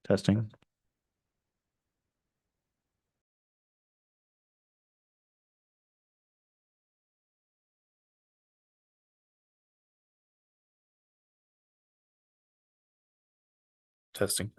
Testing. Testing.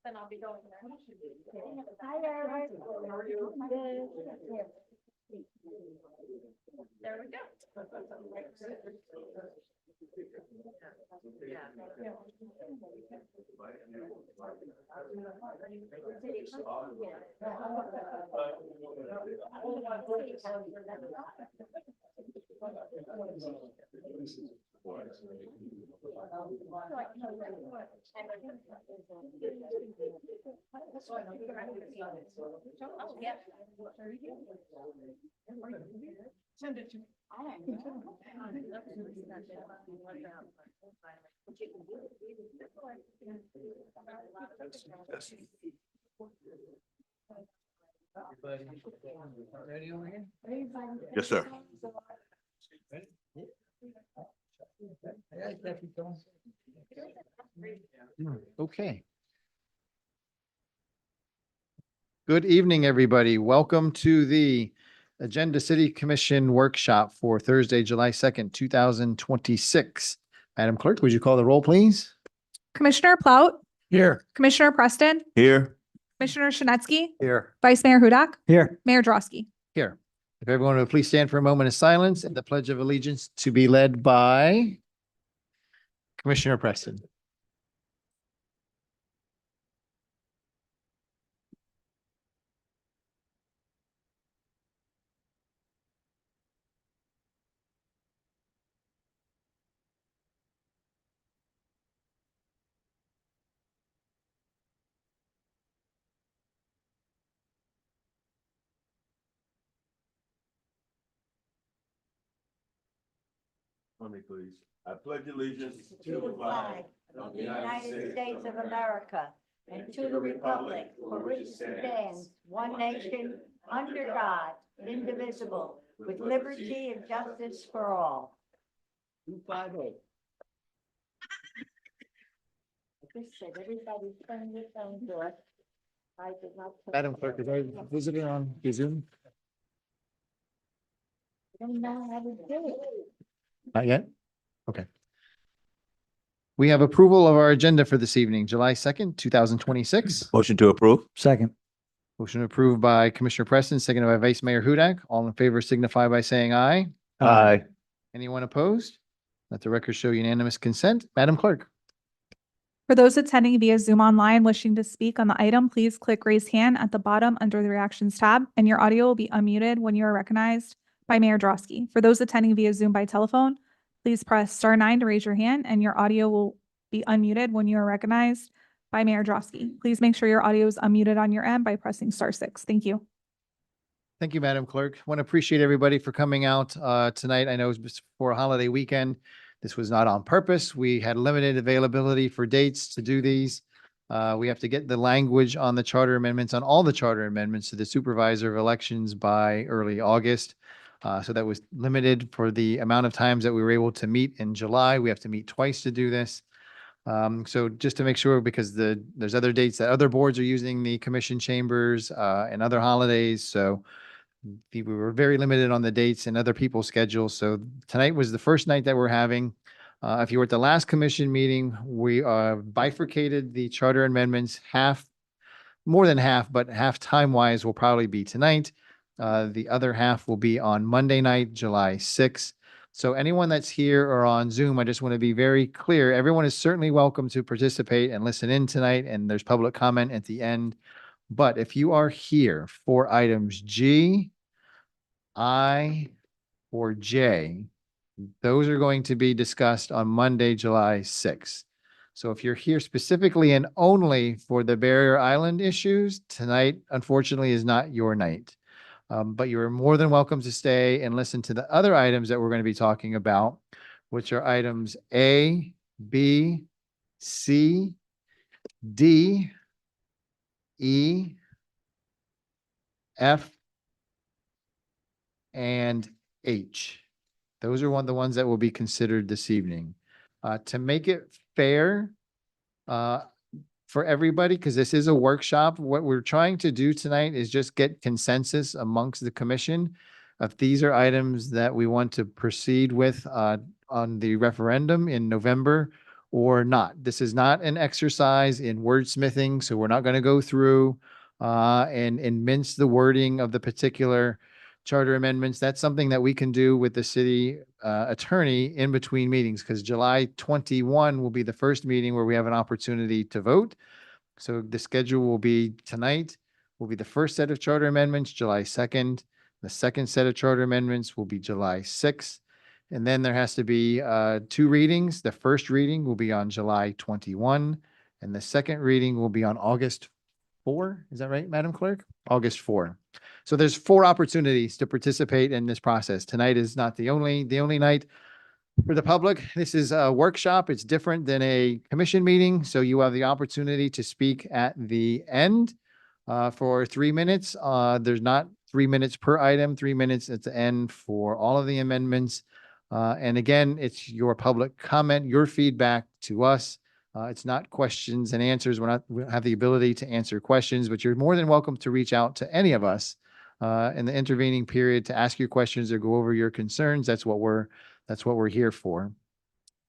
Then I'll be going there. Hi, Eric. There we go. Oh, yeah. Send it to me. Ready over here? Yes, sir. Okay. Good evening, everybody. Welcome to the Agenda City Commission Workshop for Thursday, July 2nd, 2026. Madam Clerk, would you call the roll, please? Commissioner Plout, Here. Commissioner Preston, Here. Commissioner Shinetsky, Here. Vice Mayor Hudak, Here. Mayor Drosky. Here. If everyone would please stand for a moment of silence and the Pledge of Allegiance to be led by Commissioner Preston. For me, please. I pledge allegiance To the flag of the United States of America and to the republic for which it stands, one nation, under God, indivisible, with liberty and justice for all. 258. I just said, everybody turn your phone to us. I did not. Madam Clerk, is our visitor on Zoom? I don't know how to do it. Not yet? Okay. We have approval of our agenda for this evening, July 2nd, 2026. Motion to approve. Second. Motion approved by Commissioner Preston, seconded by Vice Mayor Hudak. All in favor signify by saying aye. Aye. Anyone opposed? Let the record show unanimous consent. Madam Clerk. For those attending via Zoom online wishing to speak on the item, please click raise hand at the bottom under the reactions tab, and your audio will be unmuted when you are recognized by Mayor Drosky. For those attending via Zoom by telephone, please press *9 to raise your hand, and your audio will be unmuted when you are recognized by Mayor Drosky. Please make sure your audio is unmuted on your end by pressing *6. Thank you. Thank you, Madam Clerk. Want to appreciate everybody for coming out tonight. I know it was before a holiday weekend. This was not on purpose. We had limited availability for dates to do these. We have to get the language on the charter amendments, on all the charter amendments to the supervisor of elections by early August. So that was limited for the amount of times that we were able to meet in July. We have to meet twice to do this. So just to make sure, because there's other dates that other boards are using the commission chambers and other holidays. So we were very limited on the dates and other people's schedules. So tonight was the first night that we're having. If you were at the last commission meeting, we bifurcated the charter amendments more than half, but half time wise will probably be tonight. The other half will be on Monday night, July 6th. So anyone that's here or on Zoom, I just want to be very clear. Everyone is certainly welcome to participate and listen in tonight, and there's public comment at the end. But if you are here for items G, I, or J, those are going to be discussed on Monday, July 6th. So if you're here specifically and only for the Barrier Island issues, tonight, unfortunately, is not your night. But you are more than welcome to stay and listen to the other items that we're going to be talking about, which are items A, B, C, D, E, F, and H. Those are the ones that will be considered this evening. To make it fair, for for everybody, because this is a workshop. What we're trying to do tonight is just get consensus amongst the commission if these are items that we want to proceed with on the referendum in November or not. This is not an exercise in wordsmithing, so we're not going to go through and mince the wording of the particular charter amendments. That's something that we can do with the city attorney in between meetings, because July 21 will be the first meeting where we have an opportunity to vote. So the schedule will be tonight will be the first set of charter amendments, July 2nd. The second set of charter amendments will be July 6th. And then there has to be 2 readings. The first reading will be on July 21, and the second reading will be on August 4. Is that right, Madam Clerk? August 4. So there's 4 opportunities to participate in this process. Tonight is not the only night for the public. This is a workshop. It's different than a commission meeting. So you have the opportunity to speak at the end for 3 minutes. There's not 3 minutes per item, 3 minutes at the end for all of the amendments. And again, it's your public comment, your feedback to us. It's not questions and answers. We don't have the ability to answer questions, but you're more than welcome to reach out to any of us in the intervening period to ask your questions or go over your concerns. That's what we're here for.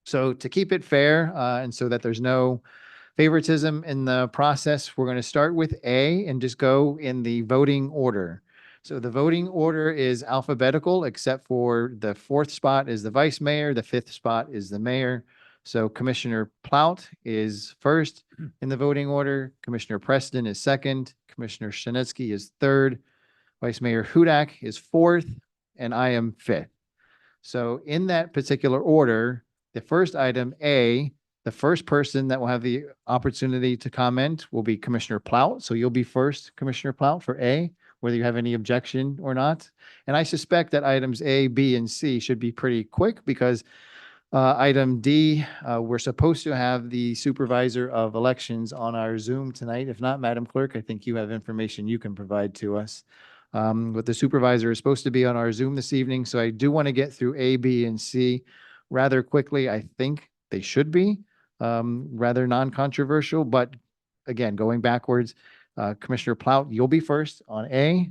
So to keep it fair and so that there's no favoritism in the process, we're going to start with A and just go in the voting order. So the voting order is alphabetical, except for the 4th spot is the vice mayor, the 5th spot is the mayor. So Commissioner Plout is first in the voting order. Commissioner Preston is second. Commissioner Shanetsky is third. Vice Mayor Hudak is 4th, and I am 5th. So in that particular order, the first item, A, the first person that will have the opportunity to comment will be Commissioner Plout. So you'll be first, Commissioner Plout, for A, whether you have any objection or not. And I suspect that items A, B, and C should be pretty quick because item D, we're supposed to have the supervisor of elections on our Zoom tonight. If not, Madam Clerk, I think you have information you can provide to us. But the supervisor is supposed to be on our Zoom this evening, so I do want to get through A, B, and C rather quickly. I think they should be rather non-controversial, but again, going backwards, Commissioner Plout, you'll be first on A.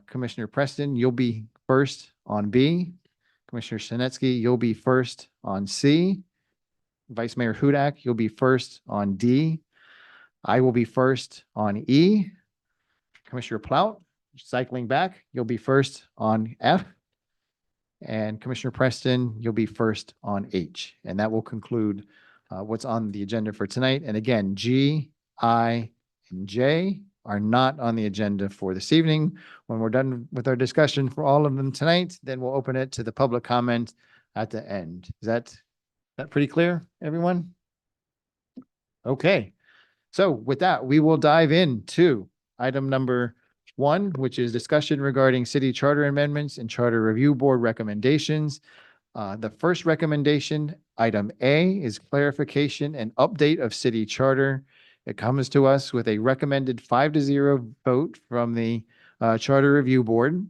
Commissioner Preston, you'll be first on B. Commissioner Shanetsky, you'll be first on C. Vice Mayor Hudak, you'll be first on D. I will be first on E. Commissioner Plout, cycling back, you'll be first on F. And Commissioner Preston, you'll be first on H. And that will conclude what's on the agenda for tonight. And again, G, I, and J are not on the agenda for this evening. When we're done with our discussion for all of them tonight, then we'll open it to the public comment at the end. Is that pretty clear, everyone? Okay. So with that, we will dive into item number 1, which is discussion regarding city charter amendments and charter review board recommendations. The first recommendation, item A, is clarification and update of city charter. It comes to us with a recommended 5-0 vote from the Charter Review Board.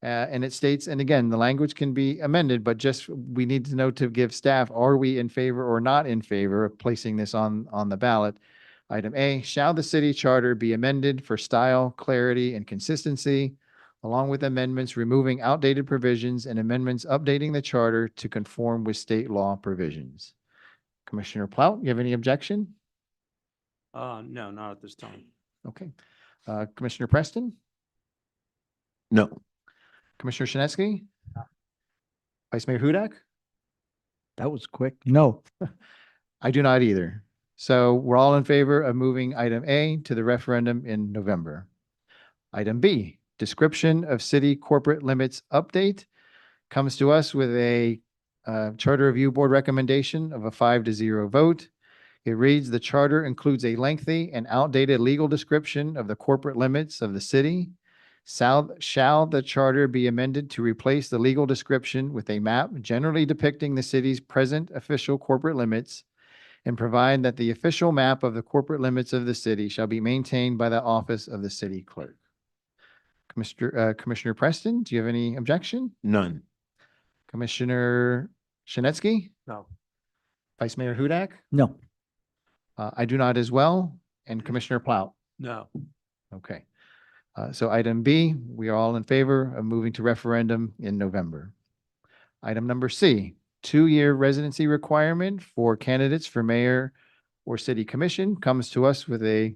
And it states, and again, the language can be amended, but just we need to know to give staff, are we in favor or not in favor of placing this on the ballot? Item A, shall the city charter be amended for style, clarity, and consistency, along with amendments removing outdated provisions and amendments updating the charter to conform with state law provisions? Commissioner Plout, you have any objection? No, not at this time. Okay. Commissioner Preston? No. Commissioner Shanetsky? Vice Mayor Hudak? That was quick. No. I do not either. So we're all in favor of moving item A to the referendum in November. Item B, description of city corporate limits update, comes to us with a Charter Review Board recommendation of a 5-0 vote. It reads, the charter includes a lengthy and outdated legal description of the corporate limits of the city. Shall the charter be amended to replace the legal description with a map generally depicting the city's present official corporate limits, and provide that the official map of the corporate limits of the city shall be maintained by the office of the city clerk? Commissioner Preston, do you have any objection? None. Commissioner Shanetsky? No. Vice Mayor Hudak? No. I do not as well. and Commissioner Plout. No. Okay. So item B, we are all in favor of moving to referendum in November. Item number C, 2-year residency requirement for candidates for mayor or city commission comes to us with a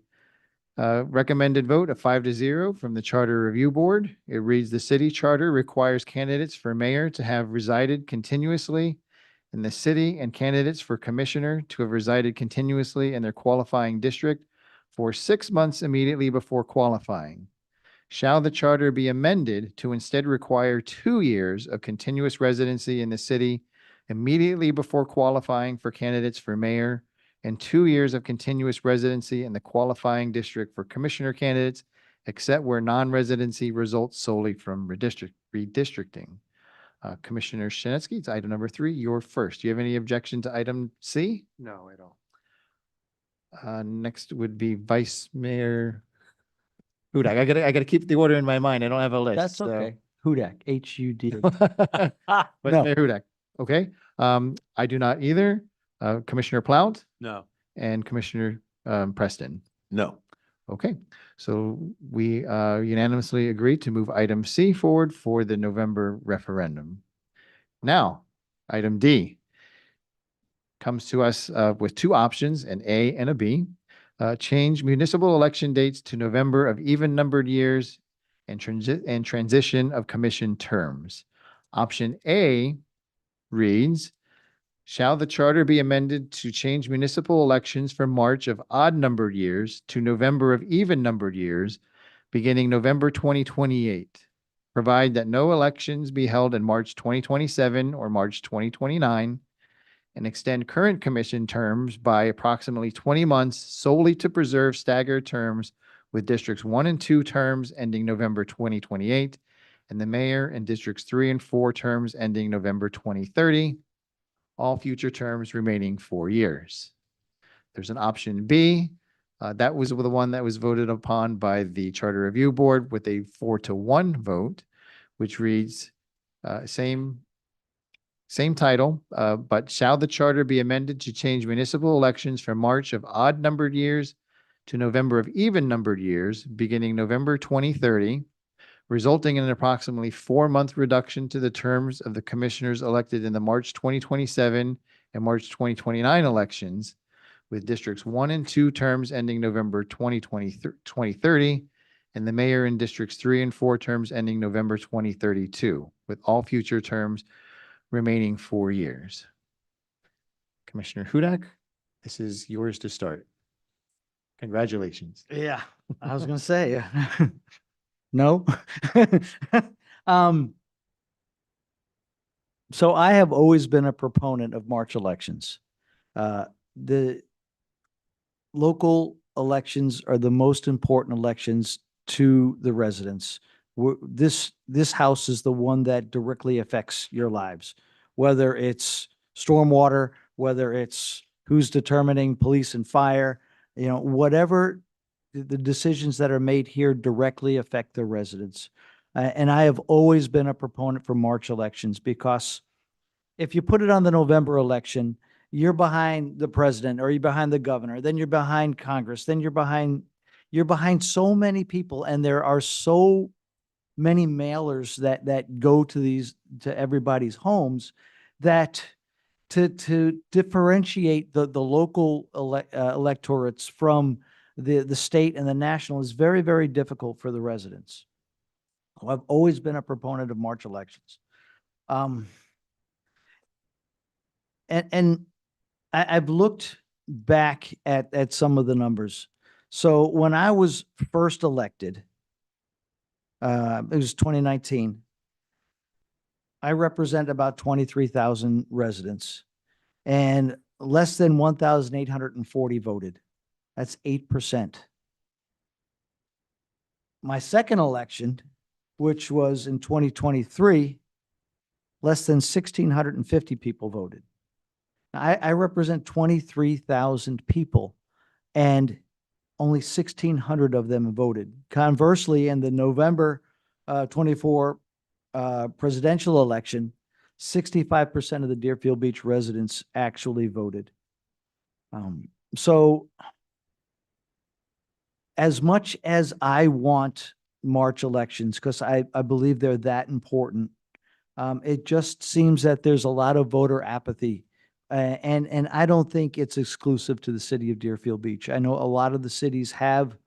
recommended vote of 5-0 from the Charter Review Board. It reads, the city charter requires candidates for mayor to have resided continuously in the city and candidates for commissioner to have resided continuously in their qualifying district for 6 months immediately before qualifying. Shall the charter be amended to instead require 2 years of continuous residency in the city immediately before qualifying for candidates for mayor and 2 years of continuous residency in the qualifying district for commissioner candidates, except where non-residency results solely from redistricting? Commissioner Shanetsky, it's item number 3. You're first. Do you have any objection to item C? No, I don't. Next would be Vice Mayor Hudak. I gotta keep the order in my mind. I don't have a list. That's so- okay. Hudak, H-U-D. Vice No. Mayor Hudak. Okay. I do not either. Commissioner Plout No. and Commissioner Preston. No. Okay. So we unanimously agree to move item C forward for the November referendum. Now, item D comes to us with 2 options, an A and a B. Change municipal election dates to November of even numbered years and transition of commission terms. Option A reads, shall the charter be amended to change municipal elections from March of odd numbered years to November of even numbered years, beginning November 2028? Provide that no elections be held in March 2027 or March 2029, and extend current commission terms by approximately 20 months solely to preserve staggered terms with districts 1 and 2 terms ending November 2028, and the mayor and districts 3 and 4 terms ending November 2030, all future terms remaining 4 years. There's an option B. That was the one that was voted upon by the Charter Review Board with a 4-1 vote, which reads, same title, but shall the charter be amended to change municipal elections from March of odd numbered years to November of even numbered years, beginning November 2030, resulting in an approximately 4-month reduction to the terms of the commissioners elected in the March 2027 and March 2029 elections, with districts 1 and 2 terms ending November 2030, and the mayor in districts 3 and 4 terms ending November 2032, with all future terms remaining 4 years. Commissioner Hudak, this is yours to start. Congratulations. Yeah, I was gonna say, no. So I have always been a proponent of March elections. The local elections are the most important elections to the residents. This house is the one that directly affects your lives, whether it's stormwater, whether it's who's determining police and fire, whatever the decisions that are made here directly affect the residents. And I have always been a proponent for March elections because if you put it on the November election, you're behind the president or you're behind the governor, then you're behind Congress, then you're behind so many people, and there are so many mailers that go to everybody's homes that to differentiate the local electorates from the state and the national is very, very difficult for the residents. I've always been a proponent of March elections. And I've looked back at some of the numbers. So when I was first elected, it was 2019, I represent about 23,000 residents, and less than 1,840 voted. That's 8%. My second election, which was in 2023, less than 1,650 people voted. I represent 23,000 people, and only 1,600 of them voted. Conversely, in the November 24 presidential election, 65% of the Deerfield Beach residents actually voted. So as much as I want March elections, because I believe they're that important, it just seems that there's a lot of voter apathy. And I don't think it's exclusive to the city of Deerfield Beach. I know a lot of the cities have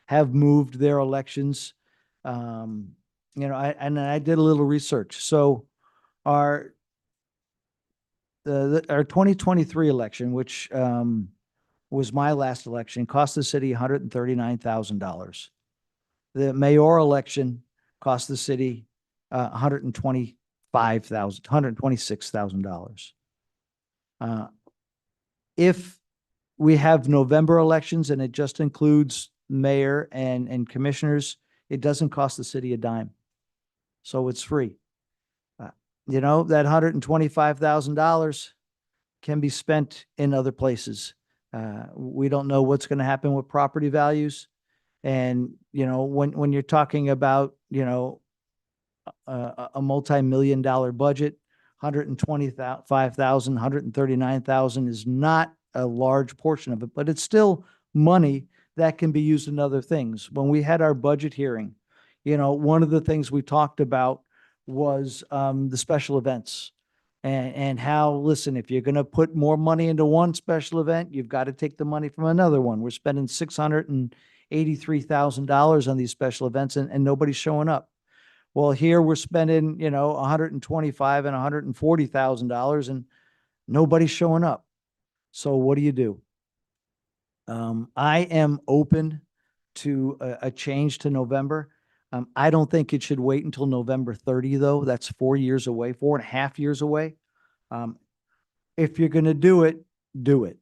moved their elections. I did a little research. So our 2023 election, which was my last election, cost the city $139,000. The mayoral election cost the city $126,000. If we have November elections and it just includes mayor and commissioners, it doesn't cost the city a dime. So it's free. That $125,000 can be spent in other places. We don't know what's going to happen with property values. And, when you're talking about, a multi-million dollar budget, $125,000, $139,000 is not a large portion of it, but it's still money that can be used in other things. When we had our budget hearing, one of the things we talked about was the special events and how, listen, if you're going to put more money into one special event, you've got to take the money from another one. We're spending $683,000 on these special events and nobody's showing up. Well, here we're spending, $125,000 and $140,000 and nobody's showing up. So what do? I am open to a change to November. I don't think it should wait until November 30, though. That's 4 years away, 4.5 years away. If you're going to do it, do it.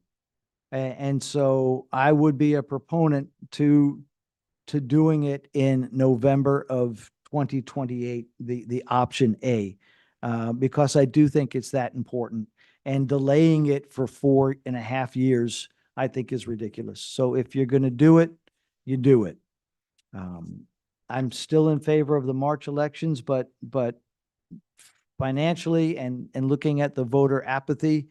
And so I would be a proponent to doing it in November of 2028, the option A, because I do think it's that important. And delaying it for 4.5 years, I think is ridiculous. So if you're going to do it, you do it. I'm still in favor of the March elections, but financially and looking at the voter apathy,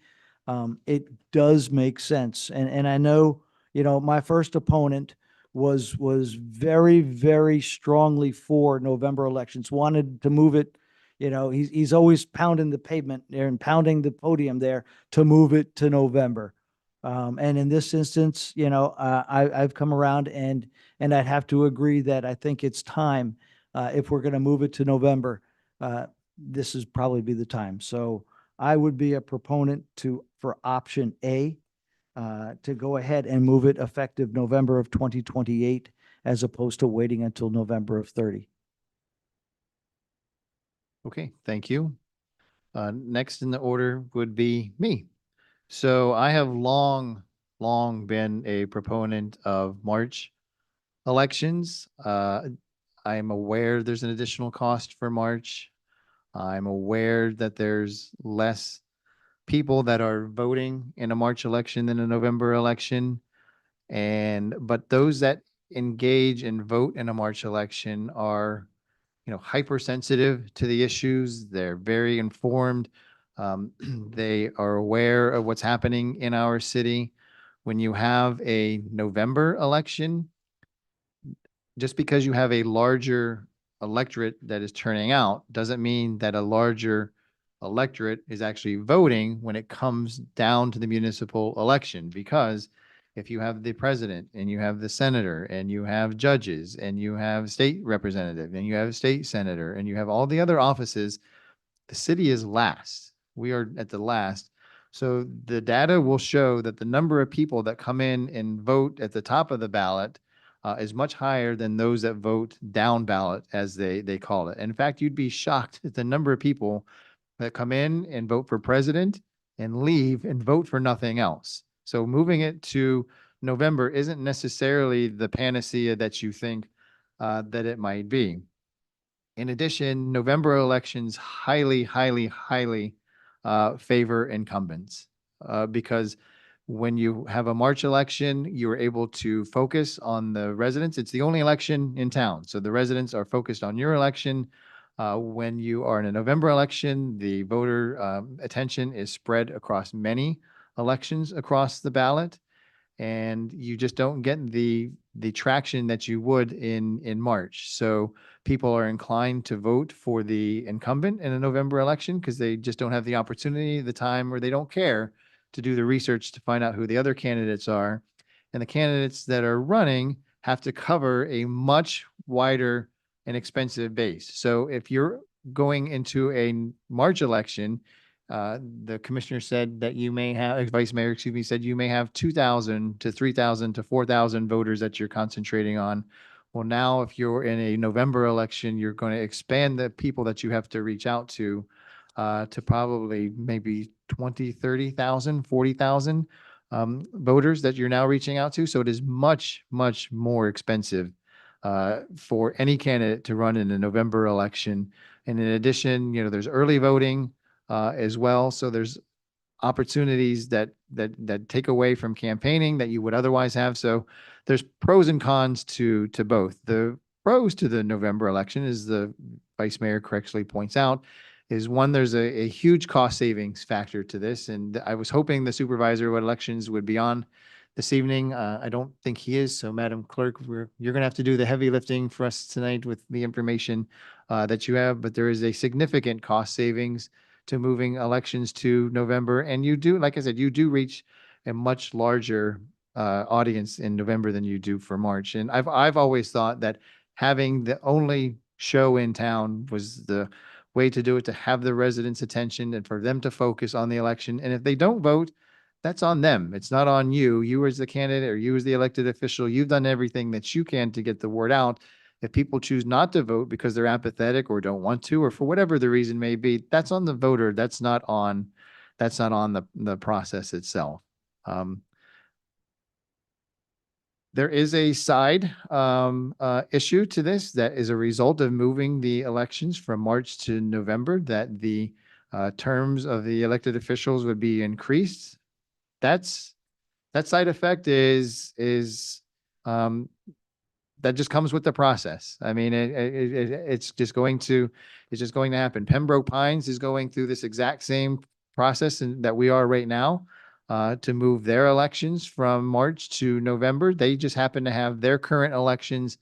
it does make sense. And I know, my first opponent was very, very strongly for November elections, wanted to move it. He's always pounding the pavement there and pounding the podium there to move it to November. And in this instance, I've come around and I'd have to agree that I think it's time, if we're going to move it to November, this is probably be the time. So I would be a proponent for option A, to go ahead and move it effective November of 2028, as opposed to waiting until November of 30. Okay, thank you. Next in the order would be me. So I have long been a proponent of March elections. I am aware there's an additional cost for March. I'm aware that there's less people that are voting in a March election than a November election. But those that engage and vote in a March election are, hypersensitive to the issues. They're very informed. They are aware of what's happening in our city. When you have a November election, just because you have a larger electorate that is turning out doesn't mean that a larger electorate is actually voting when it comes down to the municipal election. Because if you have the president and you have the senator and you have judges and you have state representative and you have state senator and you have all the other offices, the city is last. We are at the last. So the data will show that the number of people that come in and vote at the top of the ballot is much higher than those that vote down ballot, as they call it. In fact, you'd be shocked at the number of people that come in and vote for president and leave and vote for nothing else. So moving it to November isn't necessarily the panacea that you think that it might be. In addition, November elections highly favor incumbents because when you have a March election, you are able to focus on the residents. It's the only election in town. So the residents are focused on your election. When you are in a November election, the voter attention is spread across many elections across the ballot. and you just don't get the traction that you would in March. So people are inclined to vote for the incumbent in a November election because they just don't have the opportunity, the time, or they don't care to do the research to find out who the other candidates are. And the candidates that are running have to cover a much wider and expensive base. So if you're going into a March election, the commissioner said that you may have, vice mayor, excuse me, said you may have 2,000 to 3,000 to 4,000 voters that you're concentrating on. Well, now if you're in a November election, you're going to expand the people that you have to reach out to probably maybe 20, 30,000, 40,000 voters that you're now reaching out to. So it is much, much more expensive for any candidate to run in a November election. And in addition, there's early voting as well. So there's opportunities that take away from campaigning that you would otherwise have. So there's pros and cons to both. The pros to the November election, as the vice mayor correctly points out, is one, there's a huge cost savings factor to this. And I was hoping the supervisor of elections would be on this evening. I don't think he is. So Madam Clerk, you're going to have to do the heavy lifting for us tonight with the information that you have. But there is a significant cost savings to moving elections to November. And you do, like I said, you do reach a much larger audience in November than you do for March. And I've always thought that having the only show in town was the way to do it, to have the residents' attention and for them to focus on the election. And if they don't vote, that's on them. It's not on you. You as the candidate or you as the elected official, you've done everything that you can to get the word out. If people choose not to vote because they're apathetic or don't want to, or for whatever the reason may be, that's on the voter. That's not on the process itself. There is a side issue to this that is a result of moving the elections from March to November, that the terms of the elected officials would be increased. That side effect is that just comes with the process. I mean, it's just going to happen. Pembroke Pines is going through this exact same process that we are right now to move their elections from March to November. They just happen to have their current elections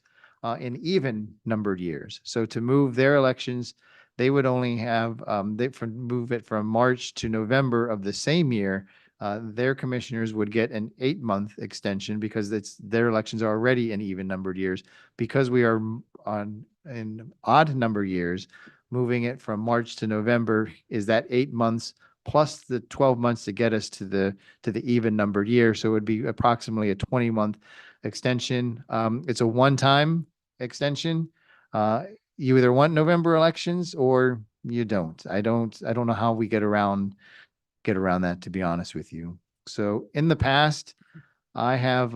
in even numbered years. So to move their elections, they would only have, move it from March to November of the same year. Their commissioners would get an 8-month extension because their elections are already in even numbered years. Because we are in odd number years, moving it from March to November is that 8 months plus the 12 months to get us to the even numbered year. So it would be approximately a 20-month extension. It's a one-time extension. You either want November elections or you don't. I don't know how we get around that, to be honest with you. So in the past, I have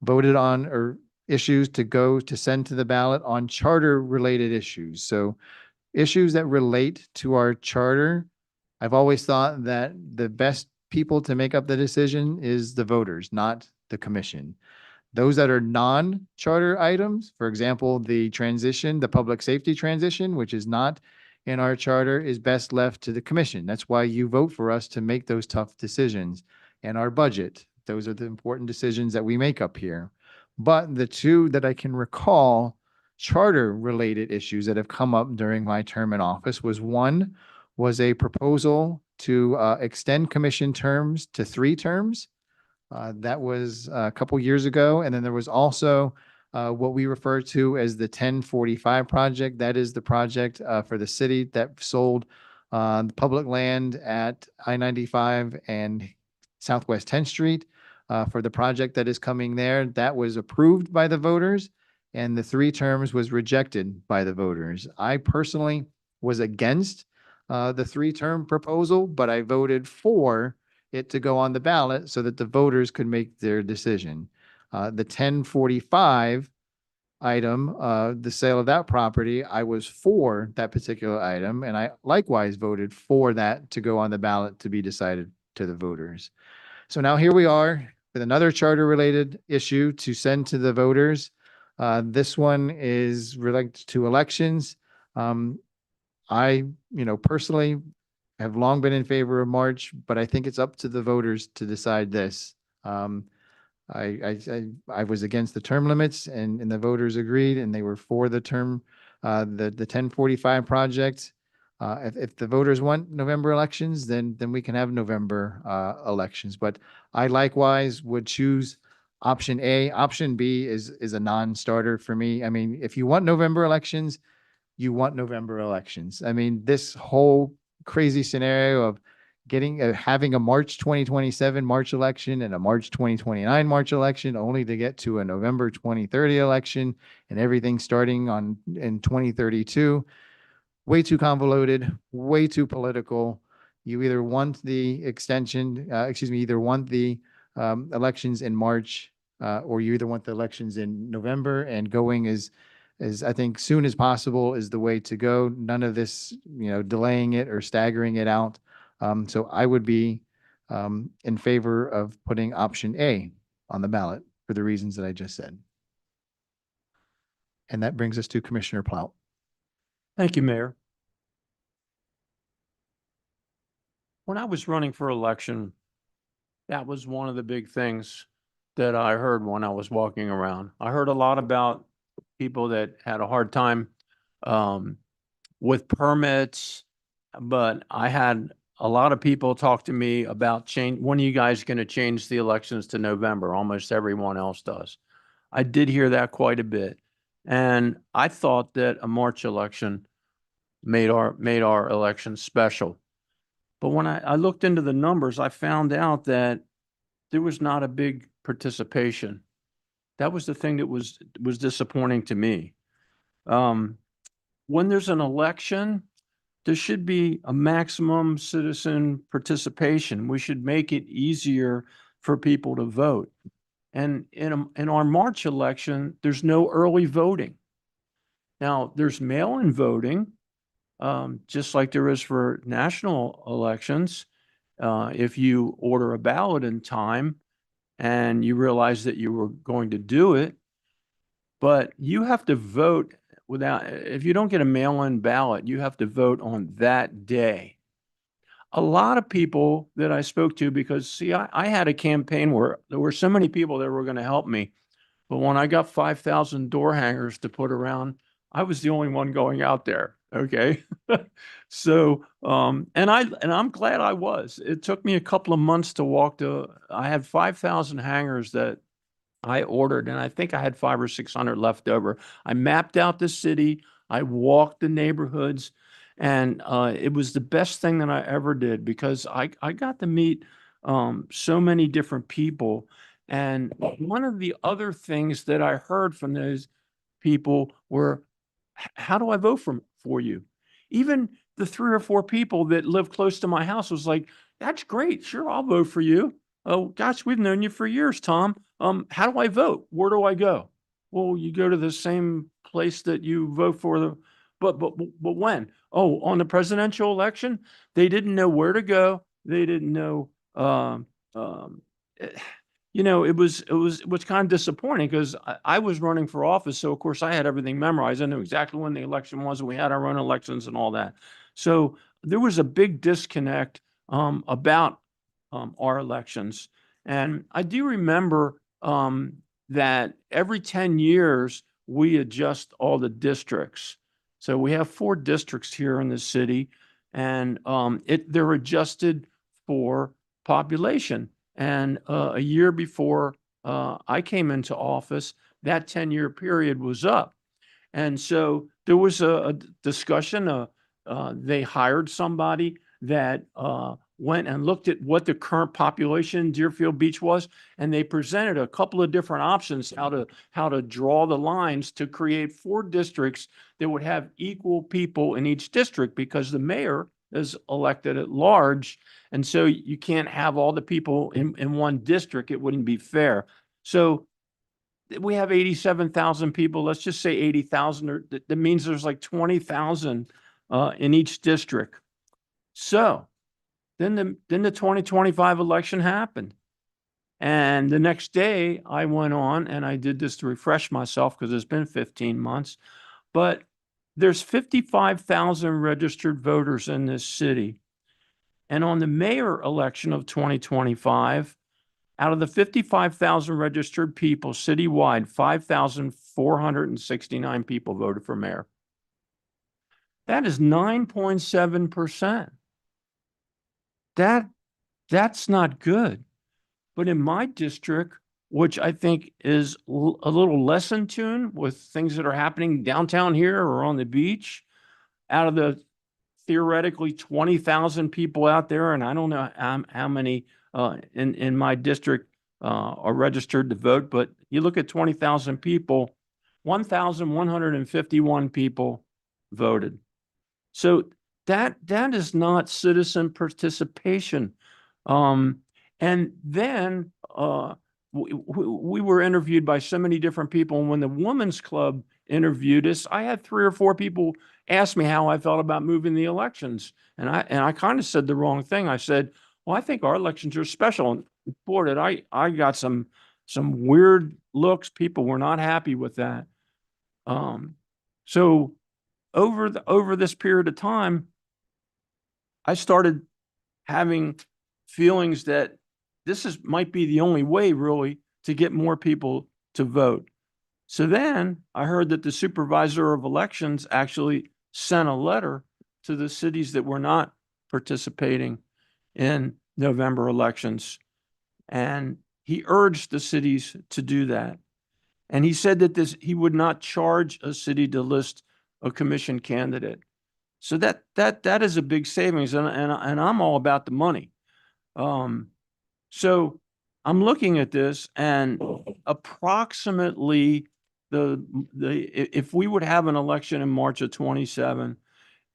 voted on or issues to send to the ballot on charter related issues. So issues that relate to our charter, I've always thought that the best people to make up the decision is the voters, not the commission. Those that are non-charter items, for example, the public safety transition, which is not in our charter, is best left to the commission. That's why you vote for us to make those tough decisions. And our budget, those are the important decisions that we make up here. But the two that I can recall charter related issues that have come up during my term in office was a proposal to extend commission terms to 3 terms. That was a couple years ago. And then there was also what we refer to as the 1045 project. That is the project for the city that sold the public land at I-95 and Southwest 10th Street for the project that is coming there. That was approved by the voters, and the 3 terms was rejected by the voters. I personally was against the 3-term proposal, but I voted for it to go on the ballot so that the voters could make their decision. The 1045 item, the sale of that property, I was for that particular item, and I likewise voted for that to go on the ballot to be decided to the voters. So now here we are with another charter-related issue to send to the voters. This one is related to elections. I, personally have long been in favor of March, but I think it's up to the voters to decide this. I was against the term limits and the voters agreed and they were for the term, the 1045 project. If the voters want November elections, then we can have November elections. But I likewise would choose option A. Option B is a non-starter for me. I mean, if you want November elections, you want November elections. I mean, this whole crazy scenario of having a March 2027 March election and a March 2029 March election only to get to a November 2030 election and everything starting in 2032. Way too convoluted, way too political. You either want the extension, either want the elections in March, or you either want the elections in November, and going is I think soon as possible is the way to go. None of this, delaying it or staggering it out. So I would be in favor of putting option A on the ballot for the reasons that I just said. And that brings us to Commissioner Plout. Thank you, Mayor. When I was running for election, that was one of the big things that I heard when I was walking around. I heard a lot about people that had a hard time with permits, but I had a lot of people talk to me about when are you guys going to change the elections to November? Almost everyone else does. I did hear that quite a bit. And I thought that a March election made our election special. But when I looked into the numbers, I found out that there was not a big participation. That was the thing that was disappointing to me. When there's an election, there should be a maximum citizen participation. We should make it easier for people to vote. And in our March election, there's no early voting. Now, there's mail-in voting, just like there is for national elections. If you order a ballot in time and you realize that you were going to do it, but you have to vote if you don't get a mail-in ballot, you have to vote on that day. A lot of people that I spoke to, because see, I had a campaign where there were so many people that were going to help me, but when I got 5,000 door hangers to put around, I was the only one going out there. Okay. So, and I'm glad I was. It took me a couple of months to I had 5,000 hangers that I ordered, and I think I had 500 or 600 left over. I mapped out the city. I walked the neighborhoods, and it was the best thing that I ever did, because I got to meet so many different people. And one of the other things that I heard from those people were, how do I vote for you? Even the 3 or 4 people that live close to my house was like, that's great. Sure, I'll vote for you. Oh, gosh, we've known you for years, Tom. How do I vote? Where do I go? Well, you go to the same place that you vote for but when? Oh, on the presidential election, they didn't know where to go. They didn't know, it was kind of disappointing, because I was running for office. So of course I had everything memorized. I knew exactly when the election was, and we had our own elections and all that. So there was a big disconnect about our elections. And I do remember that every 10 years we adjust all the districts. So we have 4 districts here in the city, and they're adjusted for population. And a year before I came into office, that 10-year period was up. And so there was a discussion. They hired somebody that went and looked at what the current population in Deerfield Beach was, and they presented a couple of different options how to draw the lines to create 4 districts that would have equal people in each district, because the mayor is elected at large, and so you can't have all the people in one district. It wouldn't be fair. So we have 87,000 people. Let's just say 80,000. That means there's like 20,000 in each district. So then the 2025 election happened. And the next day I went on, and I did this to refresh myself because it's been 15 months, but there's 55,000 registered voters in this city. And on the mayor election of 2025, Out of the 55,000 registered people citywide, 5,469 people voted for mayor. That is 9.7%. That's not good. But in my district, which I think is a little less in tune with things that are happening downtown here or on the beach, out of the theoretically 20,000 people out there, and I don't know how many in my district are registered to vote, but you look at 20,000 people, 1,151 people voted. So that is not citizen participation. And then we were interviewed by so many different people. And when the Women's Club interviewed us, I had 3 or 4 people ask me how I felt about moving the elections. And I kind of said the wrong thing. I said, well, I think our elections are special. And boy, did I got some weird looks. People were not happy with that. So over this period of time, I started having feelings that this might be the only way really to get more people to vote. So then I heard that the supervisor of elections actually sent a letter to the cities that were not participating in November elections. And he urged the cities to do that. And he said that he would not charge a city to list a commission candidate. So that is a big savings, and I'm all about the money. So I'm looking at this, and approximately if we would have an election in March of 27,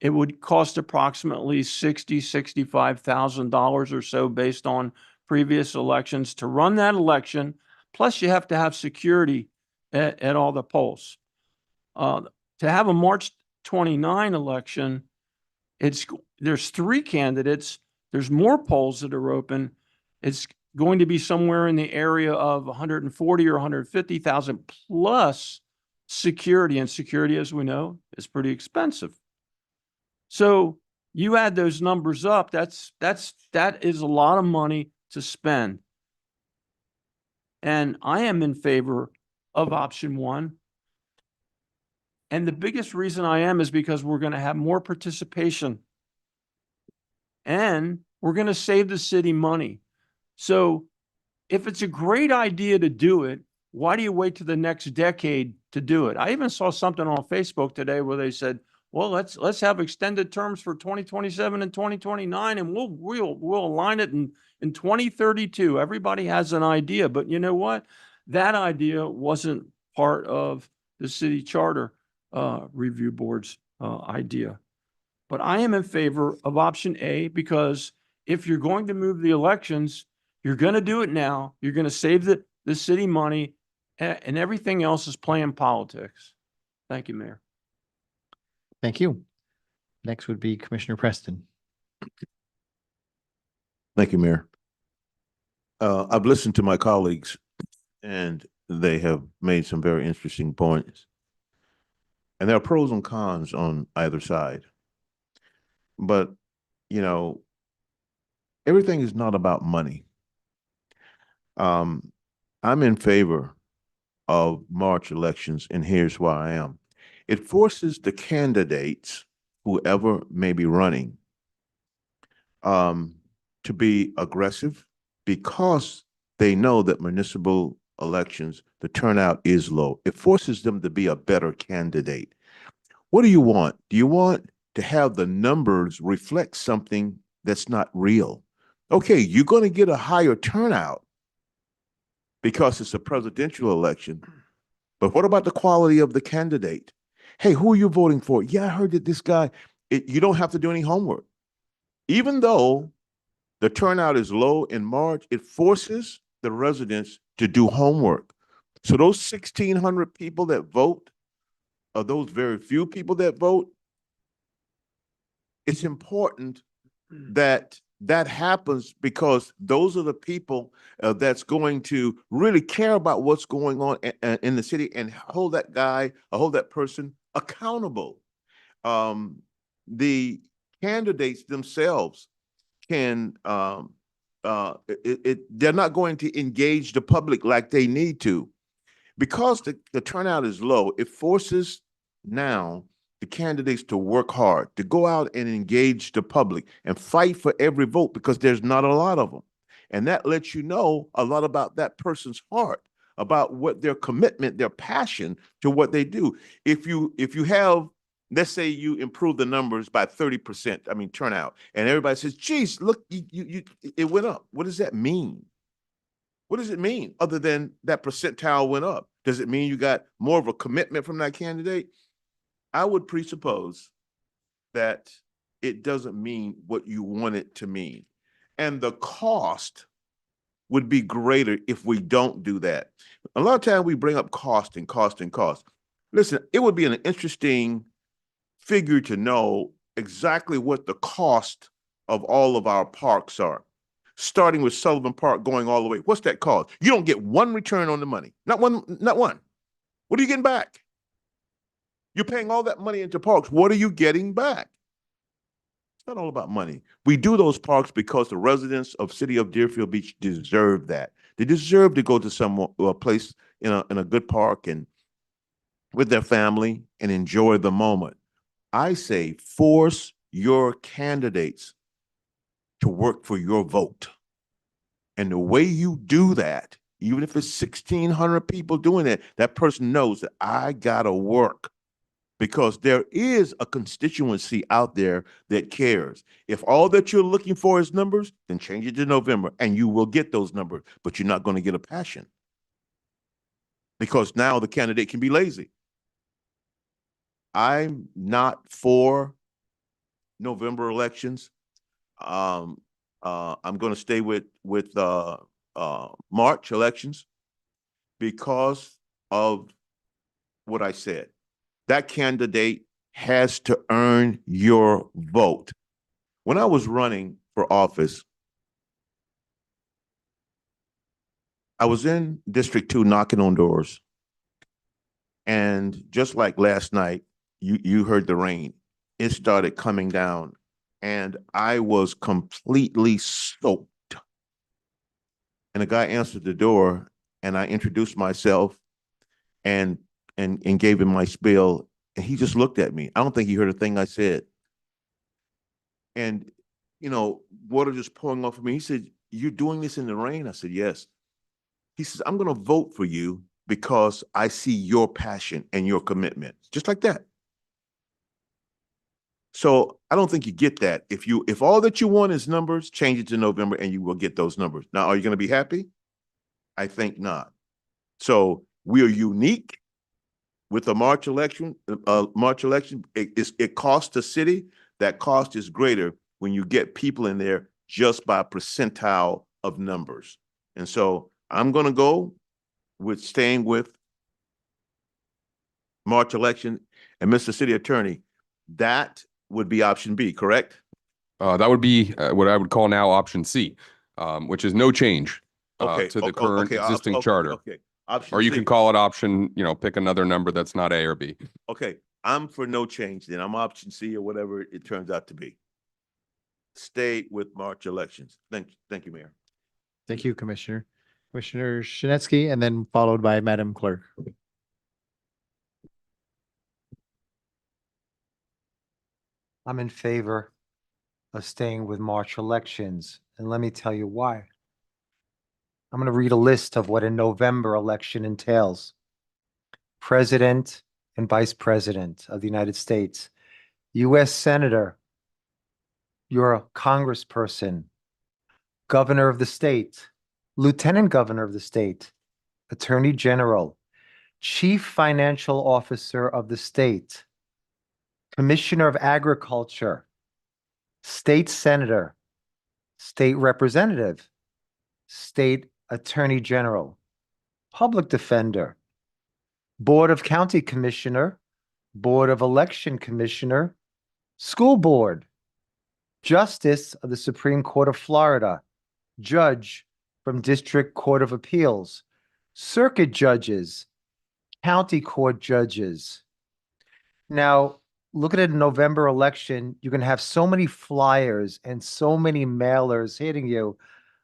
it would cost approximately $65,000 or so based on previous elections to run that election. Plus, you have to have security at all the polls. To have a March 29 election, there's 3 candidates. There's more polls that are open. It's going to be somewhere in the area of 140 or 150,000 plus security, and security, as we know, is pretty expensive. So you add those numbers up, that is a lot of money to spend. And I am in favor of option 1. And the biggest reason I am is because we're going to have more participation and we're going to save the city money. So if it's a great idea to do it, why do you wait to the next decade to do it? I even saw something on Facebook today where they said, well, let's have extended terms for 2027 and 2029, and we'll align it in 2032. Everybody has an idea, but you know what? That idea wasn't part of the city charter review board's idea. But I am in favor of option A, because if you're going to move the elections, you're going to do it now. You're going to save the city money, and everything else is playing politics. Thank you, Mayor. Thank you. Next would be Commissioner Preston. Thank you, Mayor. I've listened to my colleagues and they have made some very interesting points. And there are pros and cons on either side. But, you know, everything is not about money. I'm in favor of March elections, and here's why I am. It forces the candidates, whoever may be running, to be aggressive, because they know that municipal elections, the turnout is low. It forces them to be a better candidate. What do you want? Do you want to have the numbers reflect something that's not real? Okay, you're going to get a higher turnout because it's a presidential election. But what about the quality of the candidate? Hey, who are you voting for? Yeah, I heard that this guy, you don't have to do any homework. Even though the turnout is low in March, it forces the residents to do homework. So those 1,600 people that vote, or those very few people that vote, it's important that that happens, because those are the people that's going to really care about what's going on in the city and hold that guy or hold that person accountable. The candidates themselves can they're not going to engage the public like they need to. Because the turnout is low, it forces now the candidates to work hard, to go out and engage the public and fight for every vote because there's not a lot of them. And that lets you know a lot about that person's heart, about what their commitment, their passion to what they do. If you have, let's say you improve the numbers by 30%, I mean, turnout, and everybody says, geez, look, it went up. What does that mean? What does it mean other than that percentile went up? Does it mean you got more of a commitment from that candidate? I would presuppose that it doesn't mean what you want it to mean. And the cost would be greater if we don't do that. A lot of times we bring up cost and cost and cost. Listen, it would be an interesting figure to know exactly what the cost of all of our parks are. Starting with Sullivan Park, going all the way. What's that cost? You don't get one return on the money. Not one, not one. What are you getting back? You're paying all that money into parks. What are you getting back? It's not all about money. We do those parks because the residents of City of Deerfield Beach deserve that. They deserve to go to a place in a good park and with their family and enjoy the moment. I say force your candidates to work for your vote. And the way you do that, even if it's 1,600 people doing it, that person knows that I gotta work because there is a constituency out there that cares. If all that you're looking for is numbers, then change it to November and you will get those numbers, but you're not gonna get a passion because now the candidate can be lazy. I'm not for November elections. I'm going to stay with March elections because of what I said. That candidate has to earn your vote. When I was running for office, I was in District 2 knocking on doors. And just like last night, you heard the rain. It started coming down and I was completely soaked. And a guy answered the door and I introduced myself and gave him my spiel. And he just looked at me. I don't think he heard a thing I said. And, you know, water just pouring off of me. He said, "You're doing this in the rain?" I said, "Yes." He says, "I'm going to vote for you because I see your passion and your commitment." Just like that. So I don't think you get that. If all that you want is numbers, change it to November and you will get those numbers. Now, are you going to be happy? I think not. So we are unique with the March election. It costs the city. That cost is greater when you get people in there just by a percentile of numbers. And so I'm going to go with staying with March election. And Mr. City Attorney, that would be option B, correct? That would be what I would call now option C, which is no change Okay. to the current existing charter. Okay. Option Or you C. can call it option, pick another number that's not A or B. Okay, I'm for no change then. I'm option C or whatever it turns out to be. Stay with March elections. Thank you, Mayor. Thank you, Commissioner. Commissioner Shinetsky, and then followed by Madam Clerk. I'm in favor of staying with March elections, and let me tell you why. I'm going to read a list of what a November election entails. President and Vice President of the United States, U.S. Senator, you're a congressperson, Governor of the state, Lieutenant Governor of the state, Attorney General, Chief Financial Officer of the state, Commissioner of Agriculture, State Senator, State Representative, State Attorney General, Public Defender, Board of County Commissioner, Board of Election Commissioner, School Board, Justice of the Supreme Court of Florida, Judge from District Court of Appeals, Circuit Judges, County Court Judges. Now, look at a November election, you can have so many flyers and so many mailers hitting you.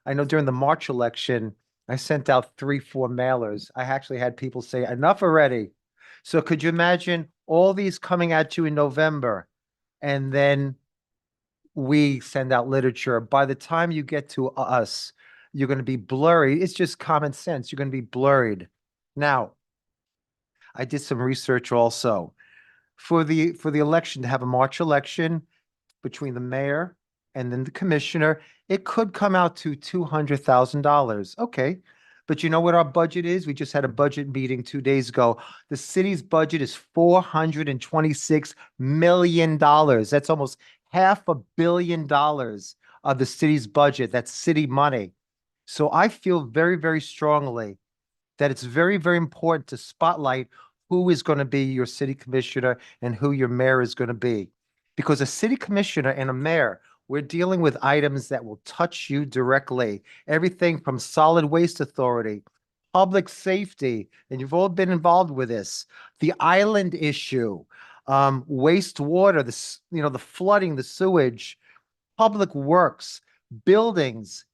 I know during the March election, I sent out 3, 4 mailers. I actually had people say, enough already. So could you imagine all these coming at you in November? And then we send out literature. By the time you get to us, you're going to be blurry. It's just common sense. You're going to be blurred. Now, I did some research also. For the election, to have a March election between the mayor and then the commissioner, it could come out to $200,000. Okay. But you know what our budget is? We just had a budget meeting 2 days ago. The city's budget is $426 million. That's almost $500 million of the city's budget. That's city money. So I feel very, very strongly that it's very, very important to spotlight who is going to be your city commissioner and who your mayor is going to be. Because a city commissioner and a mayor, we're dealing with items that will touch you directly. Everything from solid waste authority, public safety, and you've all been involved with this, the island issue, wastewater, the flooding, the sewage, public works, buildings.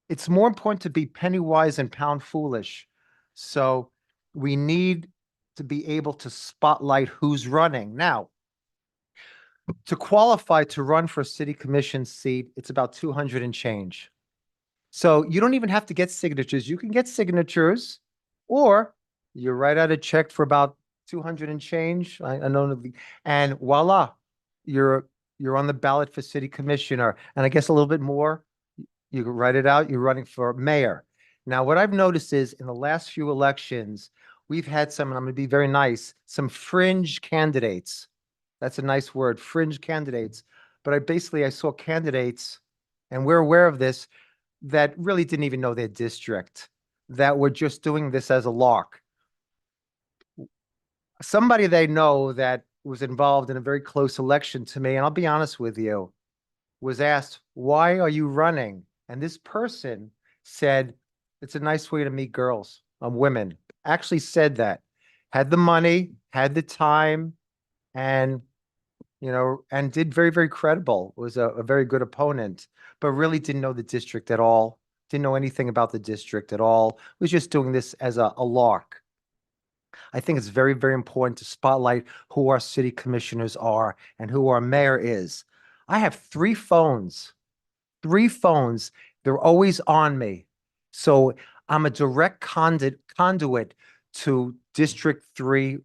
It's more important to be penny wise and pound foolish. So we need to be able to spotlight who's running. Now, to qualify to run for a city commission seat, it's about 200 and change. So you don't even have to get signatures. You can get signatures, or you write out a check for about 200 and change. I know, and voila, you're on the ballot for city commissioner. And I guess a little bit more, you can write it out, you're running for mayor. Now, what I've noticed is in the last few elections, we've had some, and I'm going to be very nice, some fringe candidates. That's a nice word, fringe candidates. But I saw candidates, and we're aware of this, that really didn't even know their district, that were just doing this as a lark. Somebody they know that was involved in a very close election to me, and I'll be honest with you, was asked, why are you running? And this person said, it's a nice way to meet girls, women. Actually said that, had the money, had the time, and and did very, very credible, was a very good opponent, but really didn't know the district at all, didn't know anything about the district at all, was just doing this as a lark. I think it's very, very important to spotlight who our city commissioners are and who our mayor is. I have 3 phones. They're always on me. So I'm a direct conduit to District 3,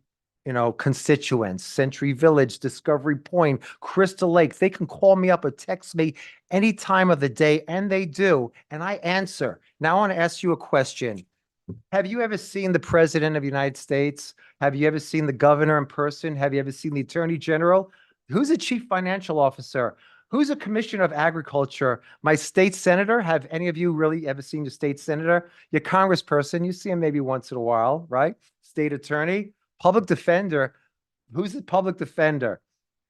constituents, Century Village, Discovery Point, Crystal Lake. They can call me up or text me any time of the day, and they do, and I answer. Now I want to ask you a question. Have you ever seen the President of the United States? Have you ever seen the governor in person? Have you ever seen the Attorney General? Who's a chief financial officer? Who's a commissioner of agriculture? My state senator? Have any of you really ever seen your state senator? Your congressperson, you see him maybe once in a while, right? State attorney, public defender. Who's the public defender?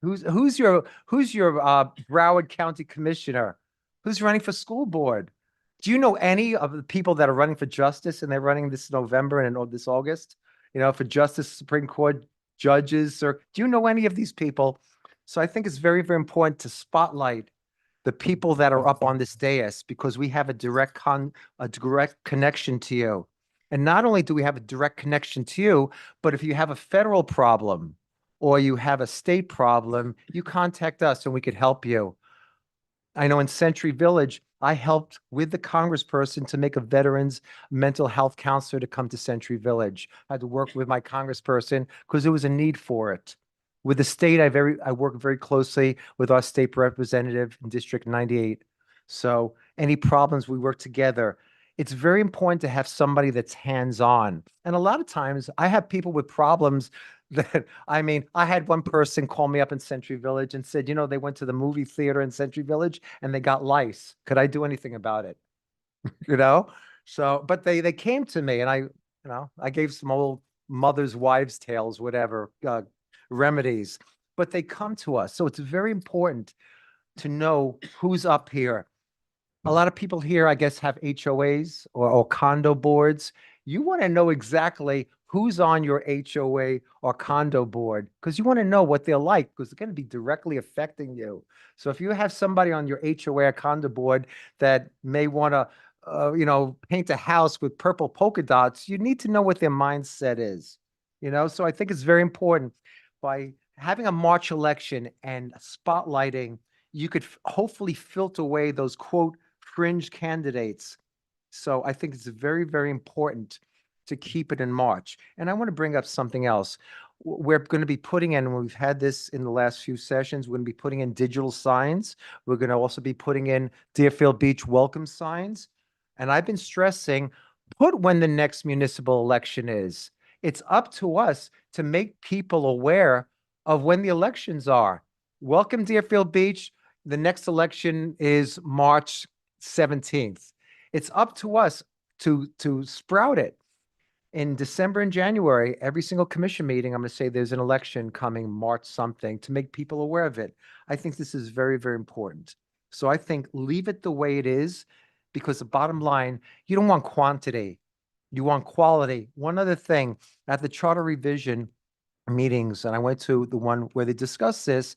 Who's your Broward County commissioner? Who's running for school board? Do you know any of the people that are running for justice, and they're running this November and this August, for justice, Supreme Court judges, or do you know any of these people? So I think it's very, very important to spotlight the people that are up on this dais, because we have a direct connection to you. And not only do we have a direct connection to you, but if you have a federal problem or you have a state problem, you contact us and we could help you. I know in Century Village, I helped with the congressperson to make a veterans mental health counselor to come to Century Village. I had to work with my congressperson because there was a need for it. With the state, I work very closely with our state representative in District 98. So any problems, we work together. It's very important to have somebody that's hands-on. And a lot of times I have people with problems that, I had one person call me up in Century Village and said, they went to the movie theater in Century Village and they got lice. Could I do anything about it? So, but they came to me and I gave some old mother's wives' tales, whatever, remedies, but they come to us. So it's very important to know who's up here. A lot of people here, I guess, have HOAs or condo boards. You want to know exactly who's on your HOA or condo board, because you want to know what they're like, because they're going to be directly affecting you. So if you have somebody on your HOA or condo board that may want to, paint a house with purple polka dots, you need to know what their mindset is. So I think it's very important by having a March election and spotlighting, you could hopefully filter away those quote fringe candidates. So I think it's very, very important to keep it in March. And I want to bring up something else. We're going to be putting in, we've had this in the last few sessions, we're going to be putting in digital signs. We're going to also be putting in Deerfield Beach welcome signs. And I've been stressing, put when the next municipal election is. It's up to us to make people aware of when the elections are. Welcome Deerfield Beach. The next election is March 17th. It's up to us to sprout it. In December and January, every single commission meeting, I'm going to say there's an election coming March something to make people aware of it. I think this is very, very important. So I think leave it the way it is, because the bottom line, you don't want quantity, you want quality. One other thing, at the charter revision meetings, and I went to the one where they discussed this,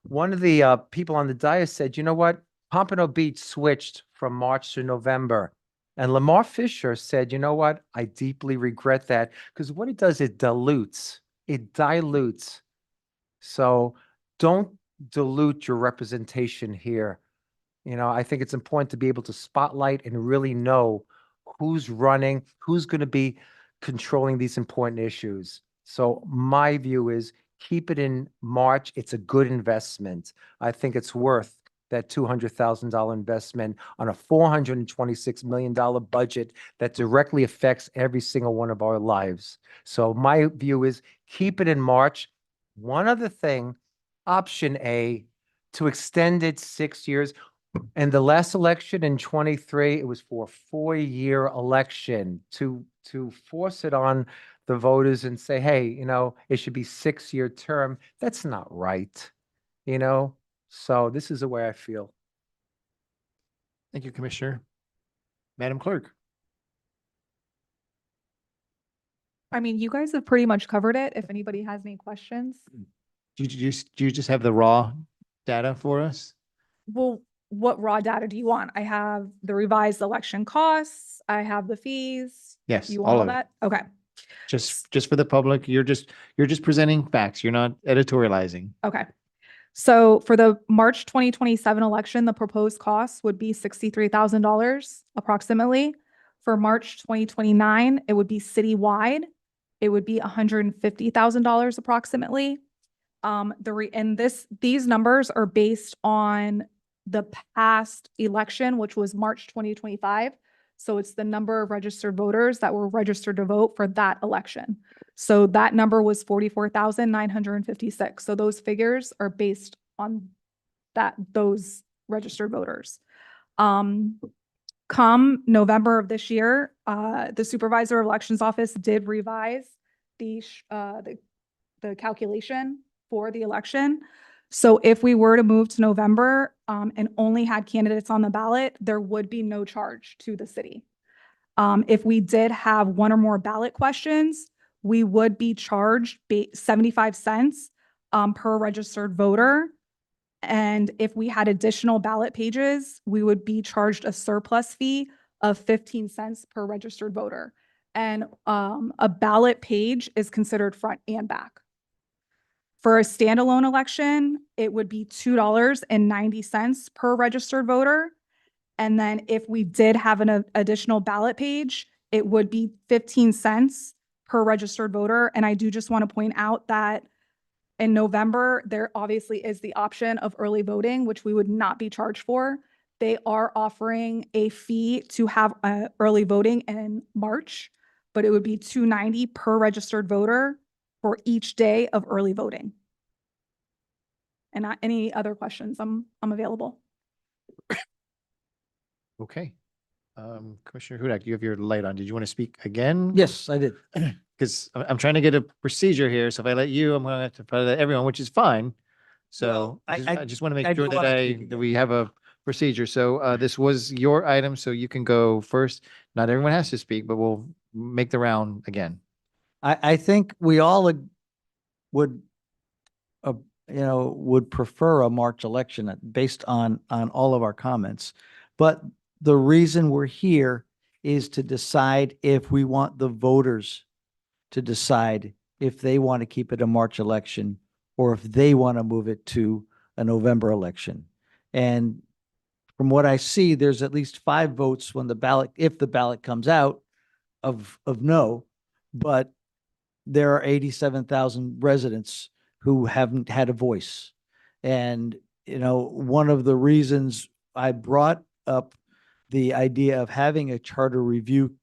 one of the people on the dais said, you know what, Pompano Beach switched from March to November. And Lamar Fisher said, you know what, I deeply regret that, because what it does, it dilutes. So don't dilute your representation here. I think it's important to be able to spotlight and really know who's running, who's going to be controlling these important issues. So my view is keep it in March. It's a good investment. I think it's worth that $200,000 investment on a $426 million budget that directly affects every single one of our lives. So my view is keep it in March. One other thing, option A, to extend it 6 years. And the last election in 23, it was for a 4-year election to force it on the voters and say, hey, it should be 6-year term. That's not right, So this is the way I feel. Thank you, Commissioner. Madam Clerk. I mean, you guys have pretty much covered it. If anybody has any questions. Do you just have the raw data for us? Well, what raw data do you want? I have the revised election costs. I have the fees. Yes, You want all all of it. that? Okay. Just for the public, you're just presenting facts. You're not editorializing. Okay. So for the March 2027 election, the proposed cost would be $63,000 approximately. For March 2029, it would be citywide. It would be $150,000 approximately. These numbers are based on the past election, which was March 2025. So it's the number of registered voters that were registered to vote for that election. So that number was 44,956. So those figures are based on those registered voters. Come November of this year, the Supervisor of Elections Office did revise the calculation for the election. So if we were to move to November and only had candidates on the ballot, there would be no charge to the city. If we did have one or more ballot questions, we would be charged 75 cents per registered voter. And if we had additional ballot pages, we would be charged a surplus fee of 15 cents per registered voter. And a ballot page is considered front and back. For a standalone election, it would be $2.90 per registered voter. And then if we did have an additional ballot page, it would be 15 cents per registered voter. And I do just want to point out that in November, there obviously is the option of early voting, which we would not be charged for. They are offering a fee to have early voting in March, but it would be $2.90 per registered voter for each day of early voting. And any other questions, I'm available. Okay. Commissioner Hudak, you have your light on. Did you want to speak again? Yes, I did. Because I'm trying to get a procedure here. So if I let you, I'm going to have to probably let everyone, which is fine. So Well, I just want to make I sure do that wanna speak that we have a procedure. So this was your item, so you can go first. Not everyone has to speak, but we'll make the round again. I think we all would, would prefer a March election based on all of our comments. But the reason we're here is to decide if we want the voters to decide if they want to keep it a March election or if they want to move it to a November election. And from what I see, there's at least 5 votes when the ballot, if the ballot comes out of no, but there are 87,000 residents who haven't had a voice. And, one of the reasons I brought up the idea of having a charter review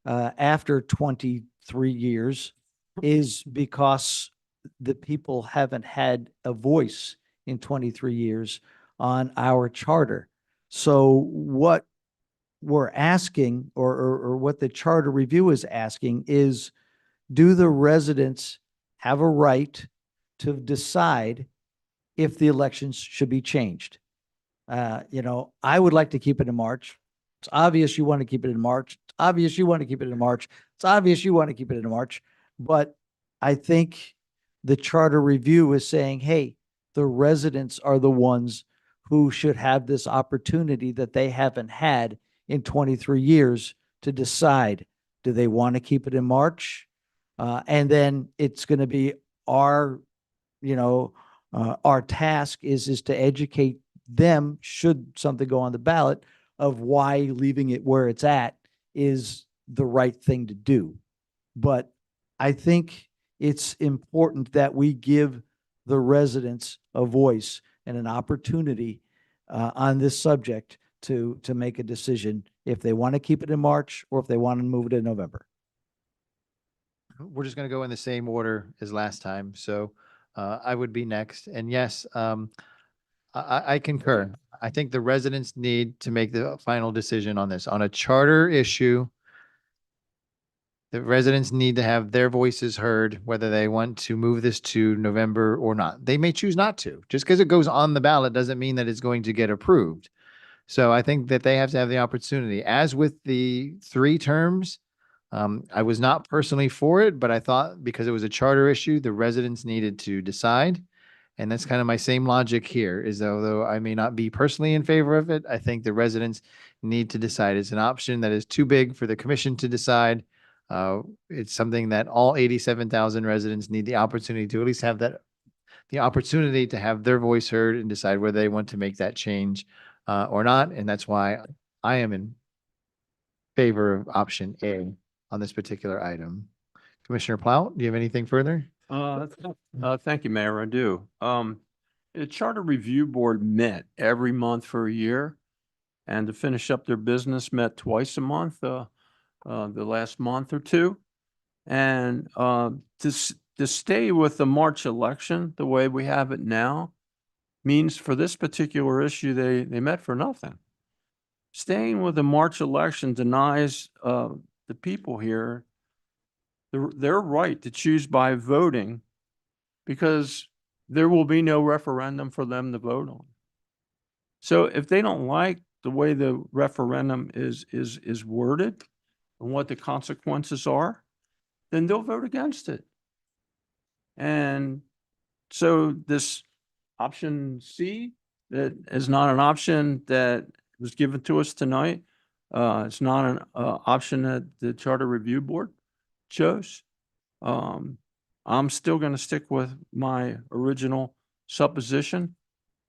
after 23 years is because the people haven't had a voice in 23 years on our charter. So what we're asking, or what the charter review is asking, is do the residents have a right to decide if the elections should be changed? I would like to keep it in March. It's obvious you want to keep it in March. It's obvious you want to keep it in March. It's obvious you want to keep it in March. But I think the charter review is saying, hey, the residents are the ones who should have this opportunity that they haven't had in 23 years to decide, do they want to keep it in March? And then it's going to be our task is to educate them, should something go on the ballot, of why leaving it where it's at is the right thing to do. But I think it's important that we give the residents a voice and an opportunity on this subject to make a decision if they want to keep it in March or if they want to move it in November. We're just going to go in the same order as last time. So I would be next. And yes, I concur. I think the residents need to make the final decision on this. On a charter issue, the residents need to have their voices heard, whether they want to move this to November or not. They may choose not to. Just because it goes on the ballot doesn't mean that it's going to get approved. So I think that they have to have the opportunity. As with the 3 terms, I was not personally for it, but I thought because it was a charter issue, the residents needed to decide. And that's kind of my same logic here, is although I may not be personally in favor of it, I think the residents need to decide. It's an option that is too big for the commission to decide. It's something that all 87,000 residents need the opportunity to at least have the opportunity to have their voice heard and decide whether they want to make that change or not. And that's why I am in favor of option A on this particular item. Commissioner Plout, do you have anything further? Thank you, Mayor. I do. The Charter Review Board met every month for a year, and to finish up their business, met twice a month, the last month or two. And to stay with the March election the way we have it now means for this particular issue, they met for nothing. Staying with the March election denies the people here their right to choose by voting, because there will be no referendum for them to vote on. So if they don't like the way the referendum is worded and what the consequences are, then they'll vote against it. And so this option C, that is not an option that was given to us tonight. It's not an option that the Charter Review Board chose. I'm still going to stick with my original supposition.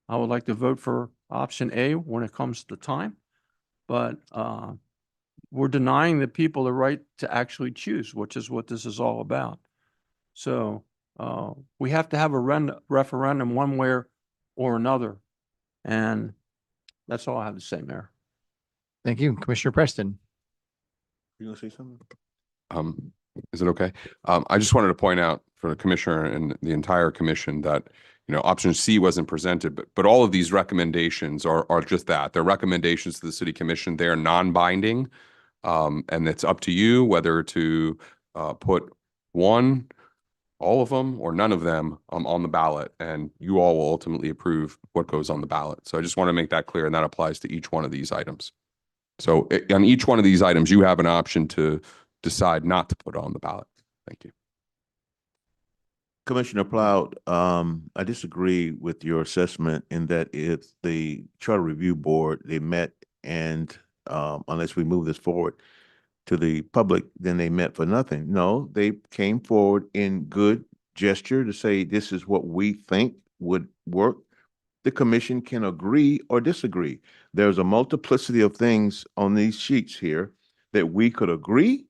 I would like to vote for option A when it comes to time, but we're denying the people the right to actually choose, which is what this is all about. So we have to have a referendum one way or another. And that's all I have to say, Mayor. Thank you. Commissioner Preston. You gonna say something? Is it okay? I just wanted to point out for the commissioner and the entire commission that, option C wasn't presented, but all of these recommendations are just that. They're recommendations to the city commission. They are non-binding. And it's up to you whether to put one, all of them, or none of them on the ballot. And you all will ultimately approve what goes on the ballot. So I just want to make that clear, and that applies to each one of these items. So on each one of these items, you have an option to decide not to put on the ballot. Thank you. Commissioner Plaut, I disagree with your assessment in that if the Charter Review Board, they met and, unless we move this forward to the public, then they met for nothing. No, they came forward in good gesture to say, this is what we think would work. The commission can agree or disagree. There's a multiplicity of things on these sheets here that we could agree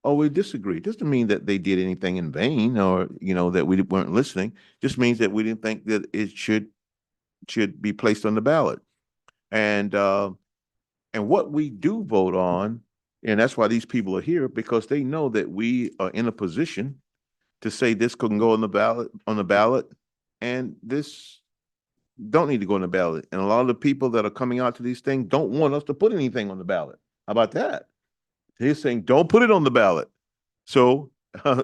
or we disagree. Doesn't mean that they did anything in vain or, that we weren't listening. Just means that we didn't think that it should be placed on the ballot. And what we do vote on, and that's why these people are here, because they know that we are in a position to say this couldn't go on the ballot, and this don't need to go on the ballot. And a lot of the people that are coming out to these things don't want us to put anything on the ballot. How about that? They're saying, don't put it on the ballot. So,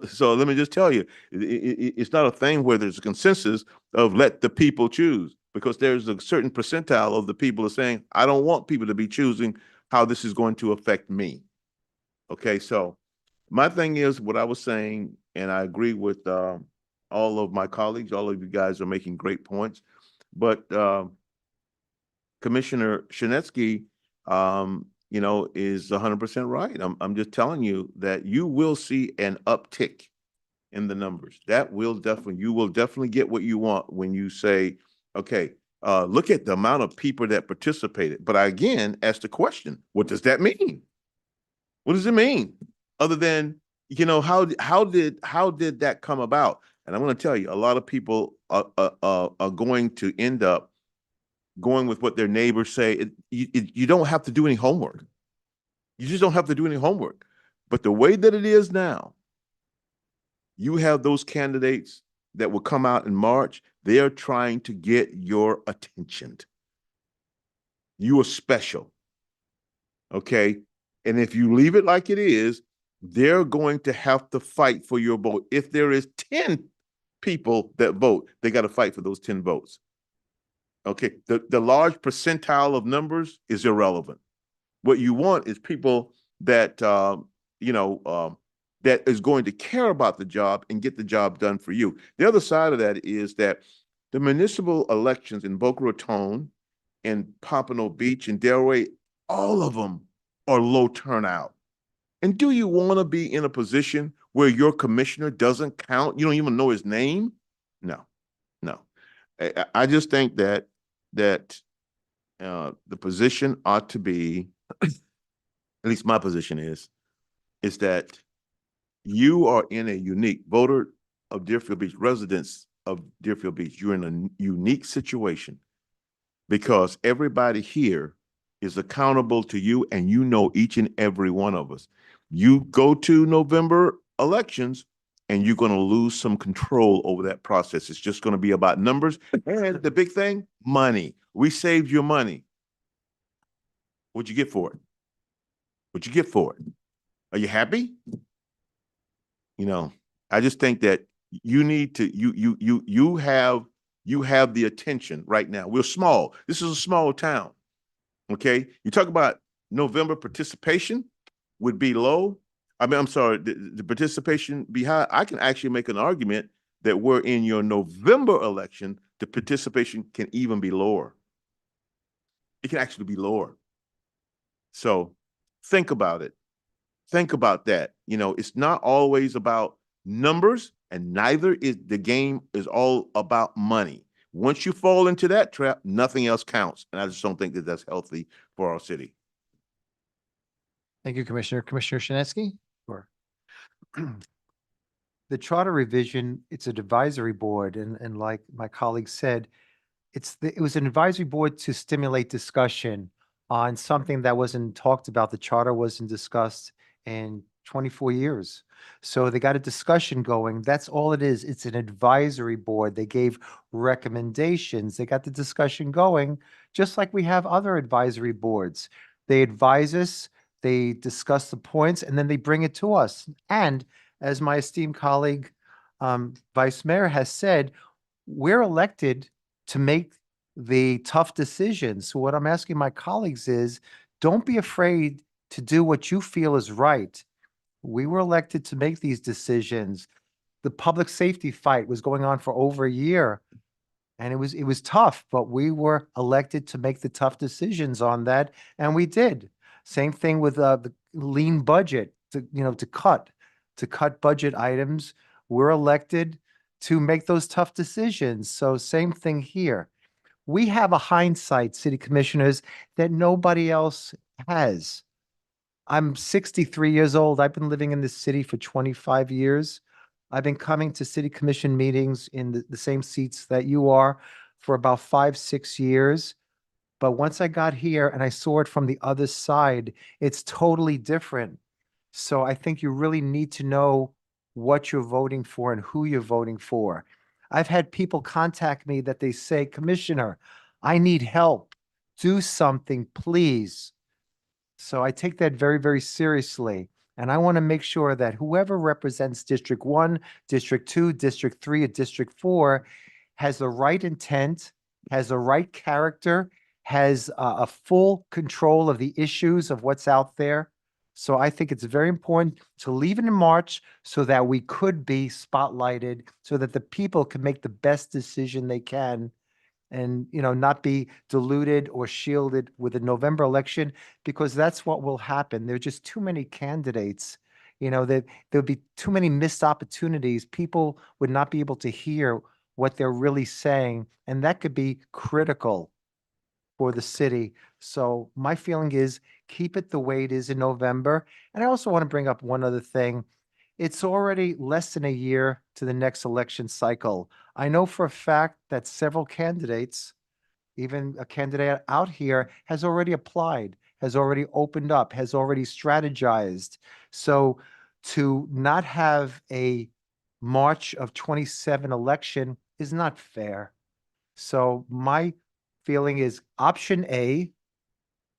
so let me just tell you, it's not a thing where there's a consensus of let the people choose, because there's a certain percentile of the people are saying, I don't want people to be choosing how this is going to affect me. Okay, so my thing is what I was saying, and I agree with all of my colleagues. All of you guys are making great points. But Commissioner Shinetsky, is 100% right. I'm just telling you that you will see an uptick in the numbers. You will definitely get what you want when you say, okay, look at the amount of people that participated. But I again ask the question, what does that mean? What does it mean? Other than, how did that come about? And I'm going to tell you, a lot of people are going to end up going with what their neighbors say. You don't have to do any homework. You just don't have to do any homework. But the way that it is now, you have those candidates that will come out in March. They are trying to get your attention. You are special. Okay? And if you leave it like it is, they're going to have to fight for your vote. If there is 10 people that vote, they got to fight for those 10 votes. Okay, the large percentile of numbers is irrelevant. What you want is people that, that is going to care about the job and get the job done for you. The other side of that is that the municipal elections in Boca Raton and Pompano Beach and Delray, all of them are low turnout. And do you want to be in a position where your commissioner doesn't count? You don't even know his name? No. I just think that the position ought to be, at least my position is that you are in a unique voter of Deerfield Beach, residents of Deerfield Beach. You're in a unique situation because everybody here is accountable to you, and you know each and every one of us. You go to November elections and you're going to lose some control over that process. It's just going to be about numbers. And the big thing, money. We saved your money. What'd you get for it? What'd you get for it? Are you happy? I just think that you need to, you have the attention right now. We're small. This is a small town. Okay. You talk about November participation would be low. I'm sorry, the participation be high. I can actually make an argument that we're in your November election, the participation can even be lower. It can actually be lower. So think about it. Think about that. It's not always about numbers, and neither is the game is all about money. Once you fall into that trap, nothing else counts. And I just don't think that that's healthy for our city. Thank you, Commissioner. Commissioner Shinetsky? Sure. The charter revision, it's an advisory board, and like my colleague said, it was an advisory board to stimulate discussion on something that wasn't talked about. The charter wasn't discussed in 24 years. So they got a discussion going. That's all it is. It's an advisory board. They gave recommendations. They got the discussion going, just like we have other advisory boards. They advise us, they discuss the points, and then they bring it to us. And as my esteemed colleague, Vice Mayor has said, we're elected to make the tough decisions. So what I'm asking my colleagues is, don't be afraid to do what you feel is right. We were elected to make these decisions. the public safety fight was going on for over a year. And it was tough, but we were elected to make the tough decisions on that, and we did. Same thing with the lean budget to cut budget items. We're elected to make those tough decisions. So same thing here. We have a hindsight, city commissioners, that nobody else has. I'm 63 years old. I've been living in this city for 25 years. I've been coming to city commission meetings in the same seats that you are for about 5, 6 years. But once I got here and I saw it from the other side, it's totally different. So I think you really need to know what you're voting for and who you're voting for. I've had people contact me that they say, Commissioner, I need help. Do something, please. So I take that very, very seriously. And I want to make sure that whoever represents District 1, District 2, District 3, or District 4 has the right intent, has the right character, has a full control of the issues of what's out there. So I think it's very important to leave it in March so that we could be spotlighted, so that the people can make the best decision they can and, not be diluted or shielded with the November election, because that's what will happen. There are just too many candidates. There'll be too many missed opportunities. People would not be able to hear what they're really saying, and that could be critical for the city. So my feeling is keep it the way it is in November. And I also want to bring up one other thing. It's already less than a year to the next election cycle. I know for a fact that several candidates, even a candidate out here, has already applied, has already opened up, has already strategized. So to not have a March of 27 election is not fair. So my feeling is option A,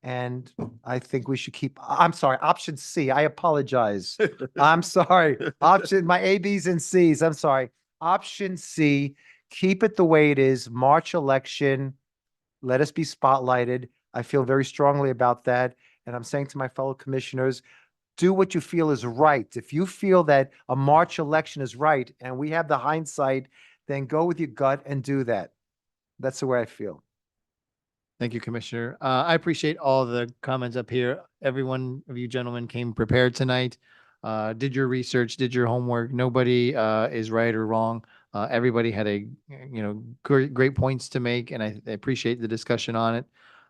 and I think we should I'm sorry, option C. I apologize. I'm sorry. My A, Bs, and Cs. I'm sorry. Option C, keep it the way it is, March election. Let us be spotlighted. I feel very strongly about that. And I'm saying to my fellow commissioners, do what you feel is right. If you feel that a March election is right and we have the hindsight, then go with your gut and do that. That's the way I feel. Thank you, Commissioner. I appreciate all the comments up here. Every one of you gentlemen came prepared tonight. Did your research, did your homework. Nobody is right or wrong. Everybody had great points to make, and I appreciate the discussion on it.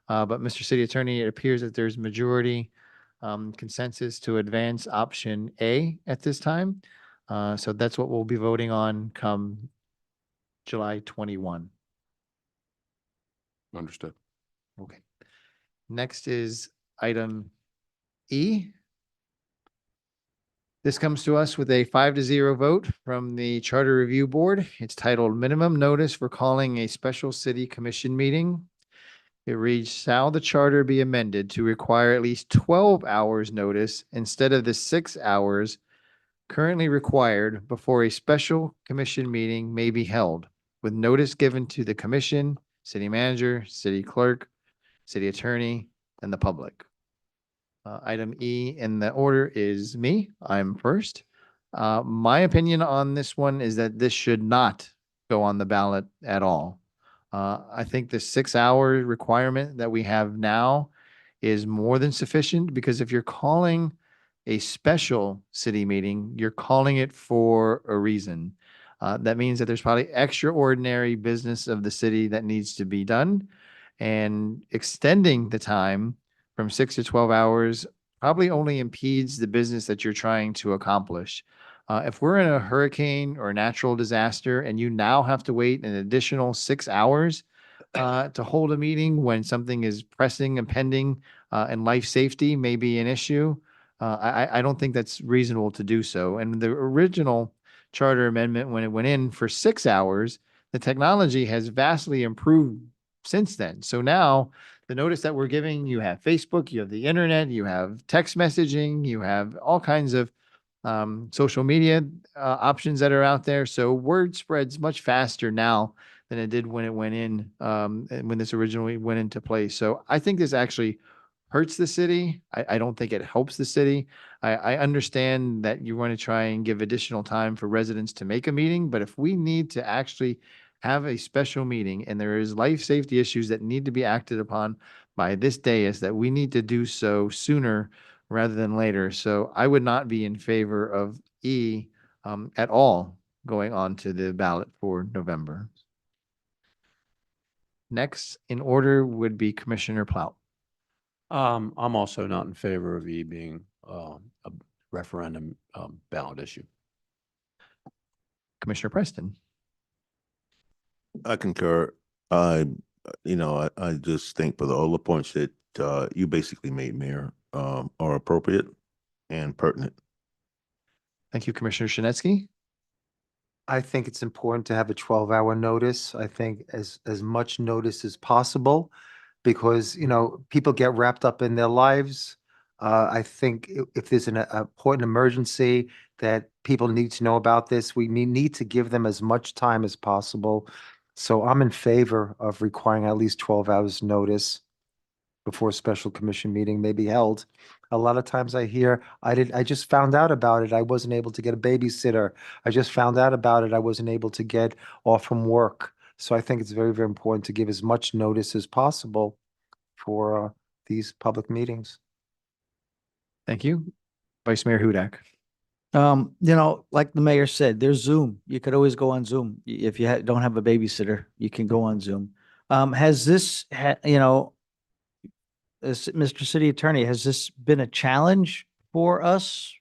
But Mr. City Attorney, it appears that there's majority consensus to advance option A at this time. So that's what we'll be voting on come July 21. Understood. Okay. Next is item E. This comes to us with a 5-0 vote from the Charter Review Board. It's titled Minimum Notice for Calling a Special City Commission Meeting. It reads, shall the charter be amended to require at least 12 hours notice instead of the 6 hours currently required before a special commission meeting may be held, with notice given to the commission, city manager, city clerk, city attorney, and the public. Item E in the order is me. I'm first. My opinion on this one is that this should not go on the ballot at all. I think the 6-hour requirement that we have now is more than sufficient, because if you're calling a special city meeting, you're calling it for a reason. That means that there's probably extraordinary business of the city that needs to be done, and extending the time from 6 to 12 hours probably only impedes the business that you're trying to accomplish. If we're in a hurricane or natural disaster and you now have to wait an additional 6 hours to hold a meeting when something is pressing and pending and life safety may be an issue, I don't think that's reasonable to do so. And the original charter amendment, when it went in for 6 hours, the technology has vastly improved since then. So now the notice that we're giving, you have Facebook, you have the internet, you have text messaging, you have all kinds of social media options that are out there. So word spreads much faster now than it did when it went in, when this originally went into place. So I think this actually hurts the city. I don't think it helps the city. I understand that you want to try and give additional time for residents to make a meeting, but if we need to actually have a special meeting and there is life safety issues that need to be acted upon by this day, is that we need to do so sooner rather than later. So I would not be in favor of E at all going on to the ballot for November. Next in order would be Commissioner Plout. I'm also not in favor of E being a referendum ballot issue. Commissioner Preston. I concur. I just think for all the points that you basically made, Mayor, are appropriate and pertinent. Thank you, Commissioner Shinetsky. I think it's important to have a 12-hour notice. I think as much notice as possible because, people get wrapped up in their lives. I think if there's an important emergency that people need to know about this, we need to give them as much time as possible. So I'm in favor of requiring at least 12 hours notice before a special commission meeting may be held. A lot of times I hear, I just found out about it. I wasn't able to get a babysitter. I just found out about it. I wasn't able to get off from work. So I think it's very, very important to give as much notice as possible for these public meetings. Thank you. Vice Mayor Hudak. Like the mayor said, there's Zoom. You could always go on Zoom. If you don't have a babysitter, you can go on Zoom. Has this, as Mr. City Attorney, has this been a challenge for us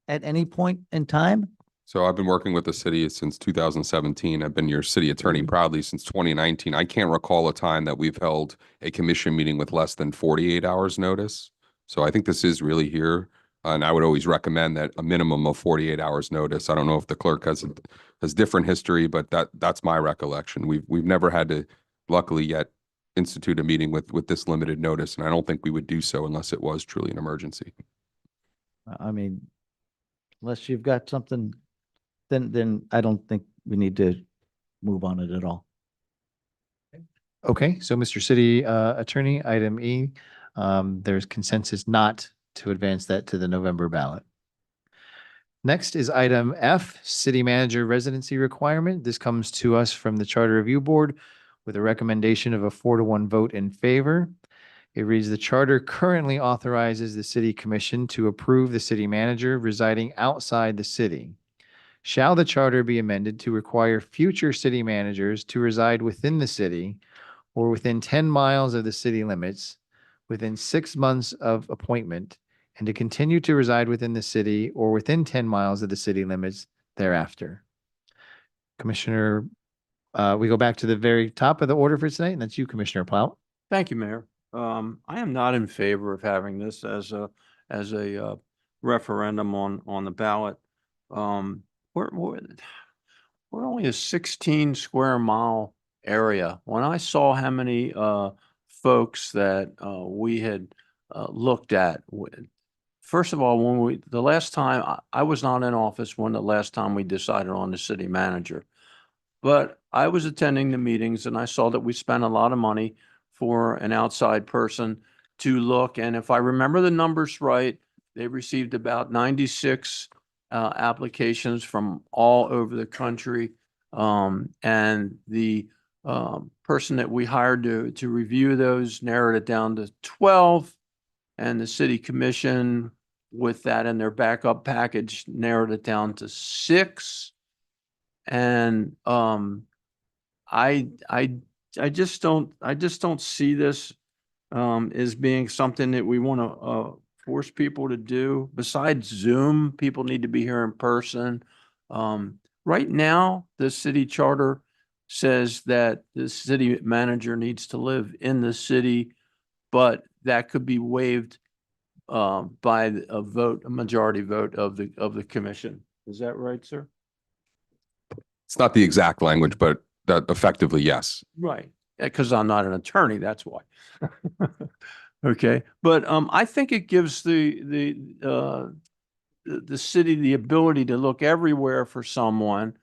at any point in time? So I've been working with the city since 2017. I've been your city attorney proudly since 2019. I can't recall a time that we've held a commission meeting with less than 48 hours notice. So I think this is really here. And I would always recommend that a minimum of 48 hours notice. I don't know if the clerk has different history, but that's my recollection. We've never had to, luckily yet, institute a meeting with this limited notice. And I don't think we would do so unless it was truly an emergency. I mean, unless you've got something, then I don't think we need to move on it at all. Okay, so Mr. City Attorney, item E, there's consensus not to advance that to the November ballot. Next is item F, City Manager Residency Requirement. This comes to us from the Charter Review Board with a recommendation of a 4-to-1 vote in favor. It reads, the charter currently authorizes the City Commission to approve the city manager residing outside the city. Shall the charter be amended to require future city managers to reside within the city or within 10 miles of the city limits within 6 months of appointment and to continue to reside within the city or within 10 miles of the city limits thereafter? Commissioner, we go back to the very top of the order for tonight, and that's you, Commissioner Plout. Thank you, Mayor. I am not in favor of having this as a referendum on the ballot. We're only a 16 square mile area. When I saw how many folks that we had looked at, first of all, the last time I was not in office when the last time we decided on the city manager, but I was attending the meetings and I saw that we spent a lot of money for an outside person to look. And if I remember the numbers right, they received about 96 applications from all over the country. And the person that we hired to review those narrowed it down to 12. And the city commission, with that in their backup package, narrowed it down to 6. And I just don't see this as being something that we want to force people to do. Besides Zoom, people need to be here in person. Right now, the city charter says that the city manager needs to live in the city, but that could be waived by a majority vote of the commission. Is that right, sir? It's not the exact language, but that effectively, yes. Right, because I'm not an attorney, that's why. Okay, but I think it gives the city the ability to look everywhere for someone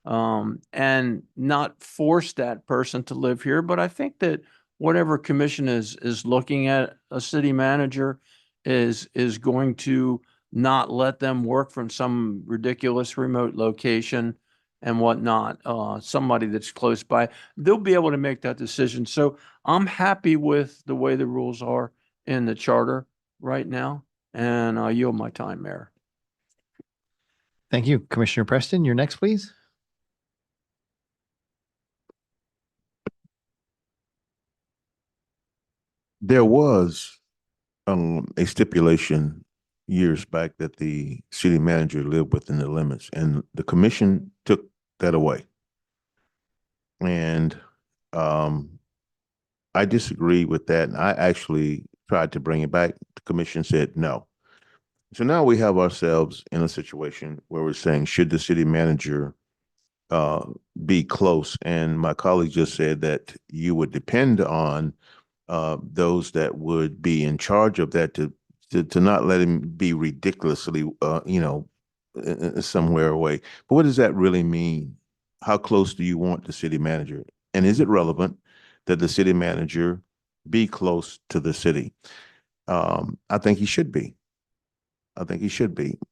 and not force that person to live here. But I think that whatever commission is looking at a city manager is going to not let them work from some ridiculous remote location and whatnot, somebody that's close by, they'll be able to make that decision. So I'm happy with the way the rules are in the charter right now, and I yield my time, Mayor. Thank you. Commissioner Preston, you're next, please. There was a stipulation years back that the city manager lived within the limits, and the commission took that away. And I disagreed with that, and I actually tried to bring it back. The commission said no. So now we have ourselves in a situation where we're saying, should the city manager be close? And my colleague just said that you would depend on those that would be in charge of that to not let him be ridiculously, somewhere away. But what does that really mean? How close do you want the city manager? And is it relevant that the city manager be close to the city? I think he should be.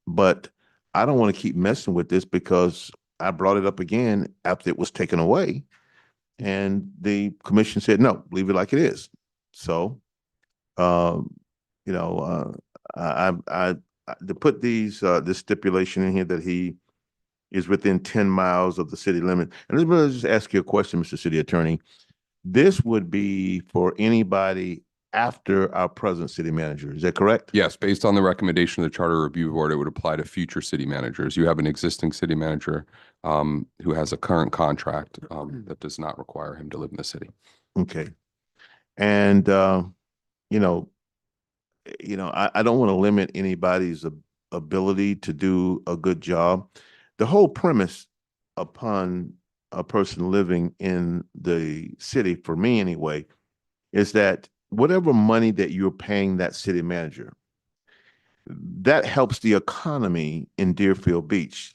But I don't want to keep messing with this because I brought it up again after it was taken away. And the commission said, no, leave it like it is. So, to put this stipulation in here that he is within 10 miles of the city limit. And let me just ask you a question, Mr. City Attorney. This would be for anybody after our present city manager. Is that correct? Yes, based on the recommendation of the Charter Review Board, it would apply to future city managers. You have an existing city manager who has a current contract that does not require him to live in the city. Okay. And, I don't want to limit anybody's ability to do a good job. The whole premise upon a person living in the city, for me anyway, is that whatever money that you're paying that city manager, that helps the economy in Deerfield Beach.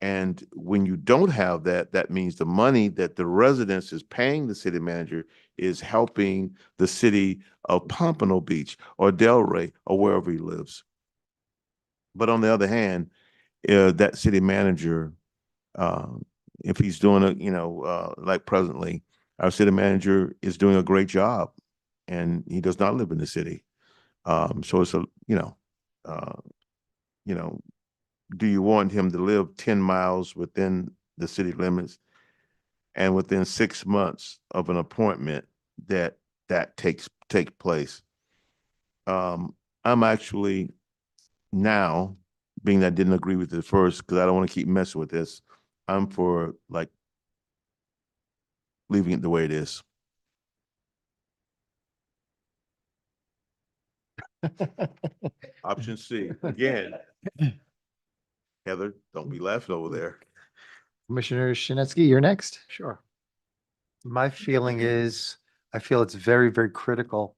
And when you don't have that, that means the money that the residents is paying the city manager is helping the city of Pompano Beach or Delray or wherever he lives. But on the other hand, that city manager, if he's doing like presently, our city manager is doing a great job and he does not live in the city. So it's do you want him to live 10 miles within the city limits and within 6 months of an appointment that take place? I'm actually now, being that I didn't agree with it first, because I don't want to keep messing with this, I'm for like leaving it the way it is. Option C, again. Heather, don't be laughing over there. Commissioner Shinetsky, you're next. Sure. My feeling is, I feel it's very, very critical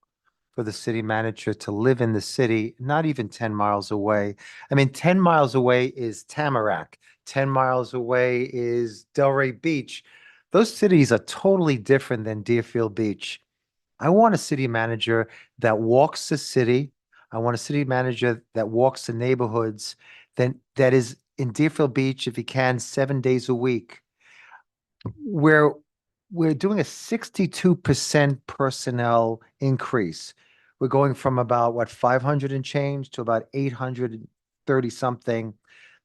for the city manager to live in the city, not even 10 miles away. I mean, 10 miles away is Tamarack. 10 miles away is Delray Beach. Those cities are totally different than Deerfield Beach. I want a city manager that walks the city. I want a city manager that walks the neighborhoods, that is in Deerfield Beach, if he can, 7 days a week. We're doing a 62% personnel increase. We're going from about 500 and change to about 830 something.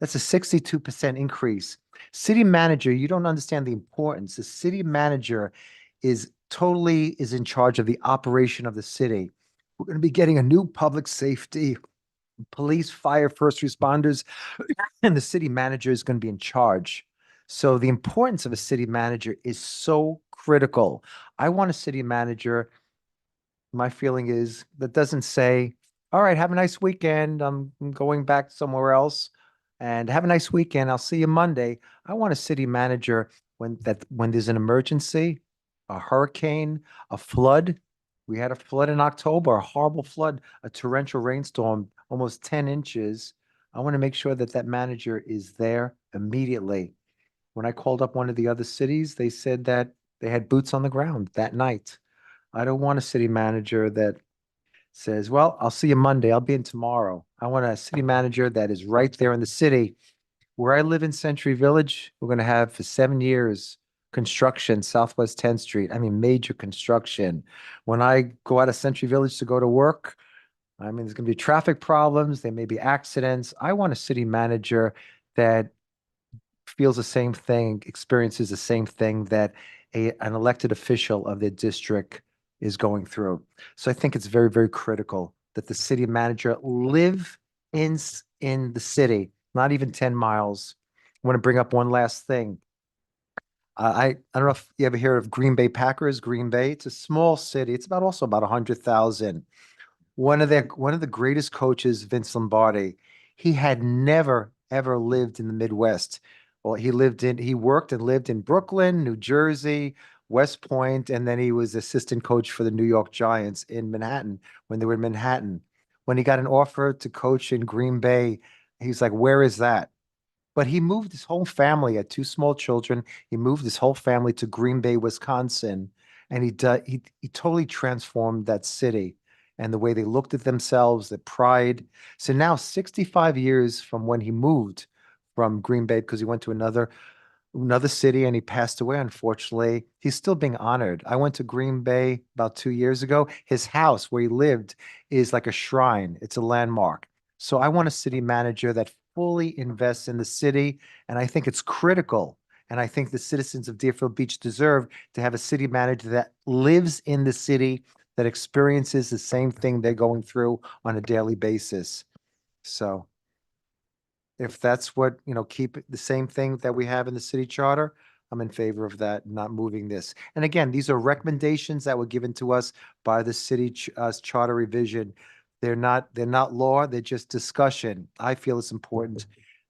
That's a 62% increase. City manager, you don't understand the importance. The city manager is in charge of the operation of the city. We're going to be getting a new public safety, police, fire, first responders, and the city manager is going to be in charge. So the importance of a city manager is so critical. I want a city manager, my feeling is, that doesn't say, all right, have a nice weekend. I'm going back somewhere else, and have a nice weekend. I'll see you Monday. I want a city manager when there's an emergency, a hurricane, a flood. We had a flood in October, a horrible flood, a torrential rainstorm, almost 10 inches. I want to make sure that manager is there immediately. When I called up one of the other cities, they said that they had boots on the ground that night. I don't want a city manager that says, well, I'll see you Monday. I'll be in tomorrow. I want a city manager that is right there in the city. Where I live in Century Village, we're going to have for 7 years construction, Southwest 10th Street. I mean, major construction. When I go out of Century Village to go to work, I mean, there's going to be traffic problems. There may be accidents. I want a city manager that feels the same thing, experiences the same thing that an elected official of their district is going through. So I think it's very, very critical that the city manager live in the city, not even 10 miles. I want to bring up one last thing. I don't know if you ever hear of Green Bay Packers, Green Bay. It's a small city. It's also about 100,000. One of the greatest coaches, Vince Lombardi, he had never, ever lived in the Midwest. Well, he worked and lived in Brooklyn, New Jersey, West Point, and then he was assistant coach for the New York Giants in Manhattan when they were in Manhattan. When he got an offer to coach in Green Bay, he's like, where is that? But he moved his whole family, had 2 small children. He moved his whole family to Green Bay, Wisconsin, and he totally transformed that city and the way they looked at themselves, the pride. So now 65 years from when he moved from Green Bay, because he went to another city and he passed away, unfortunately, he's still being honored. I went to Green Bay about 2 years ago. His house where he lived is like a shrine. It's a landmark. So I want a city manager that fully invests in the city, and I think it's critical. And I think the citizens of Deerfield Beach deserve to have a city manager that lives in the city, that experiences the same thing they're going through on a daily basis. So if that's what, keep it the same thing that we have in the city charter, I'm in favor of that, not moving this. And again, these are recommendations that were given to us by the city charter revision. They're not law, they're just discussion. I feel it's important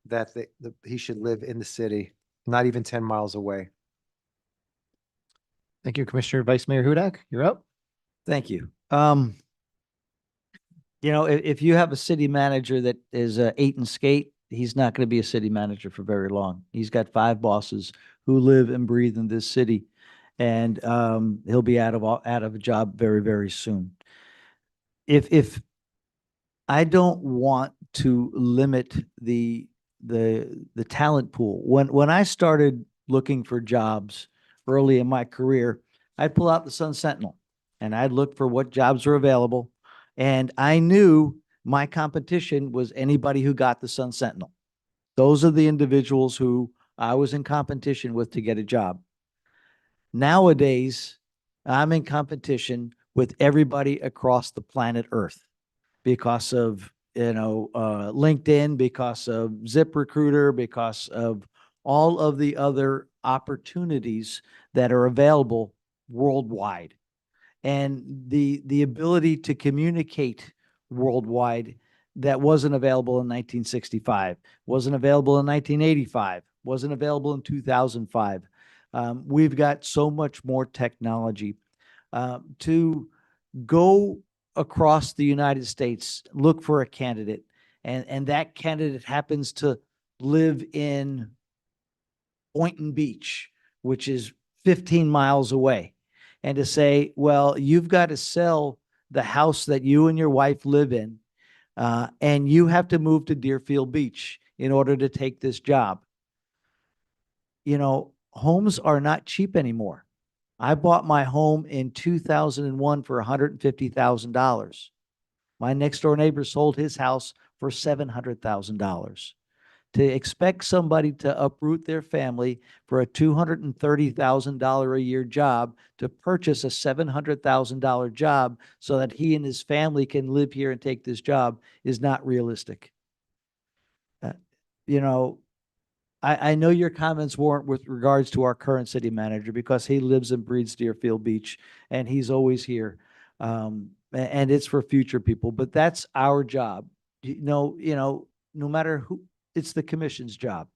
that he should live in the city, not even 10 miles away. Thank you, Commissioner Vice Mayor Hudak. You're up. Thank you. If you have a city manager that is eat and skate, he's not going to be a city manager for very long. He's got 5 bosses who live and breathe in this city, and he'll be out of a job very, very soon. If I don't want to limit the talent pool. When I started looking for jobs early in my career, I'd pull out the Sun Sentinel and I'd look for what jobs were available. And I knew my competition was anybody who got the Sun Sentinel. Those are the individuals who I was in competition with to get a job. Nowadays, I'm in competition with everybody across the planet Earth because of, LinkedIn, because of ZipRecruiter, because of all of the other opportunities that are available worldwide. And the ability to communicate worldwide that wasn't available in 1965, wasn't available in 1985, wasn't available in 2005. We've got so much more technology to go across the United States, look for a candidate, and that candidate happens to live in Boynton Beach, which is 15 miles away. And to say, well, you've got to sell the house that you and your wife live in, and you have to move to Deerfield Beach in order to take this job. Homes are not cheap anymore. I bought my home in 2001 for $150,000. My next door neighbor sold his house for $700,000. To expect somebody to uproot their family for a $230,000 a year job to purchase a $700,000 job so that he and his family can live here and take this job is not realistic. I know your comments weren't with regards to our current city manager because he lives and breathes Deerfield Beach and he's always here. And it's for future people, but that's our job. No matter who, it's the commission's job.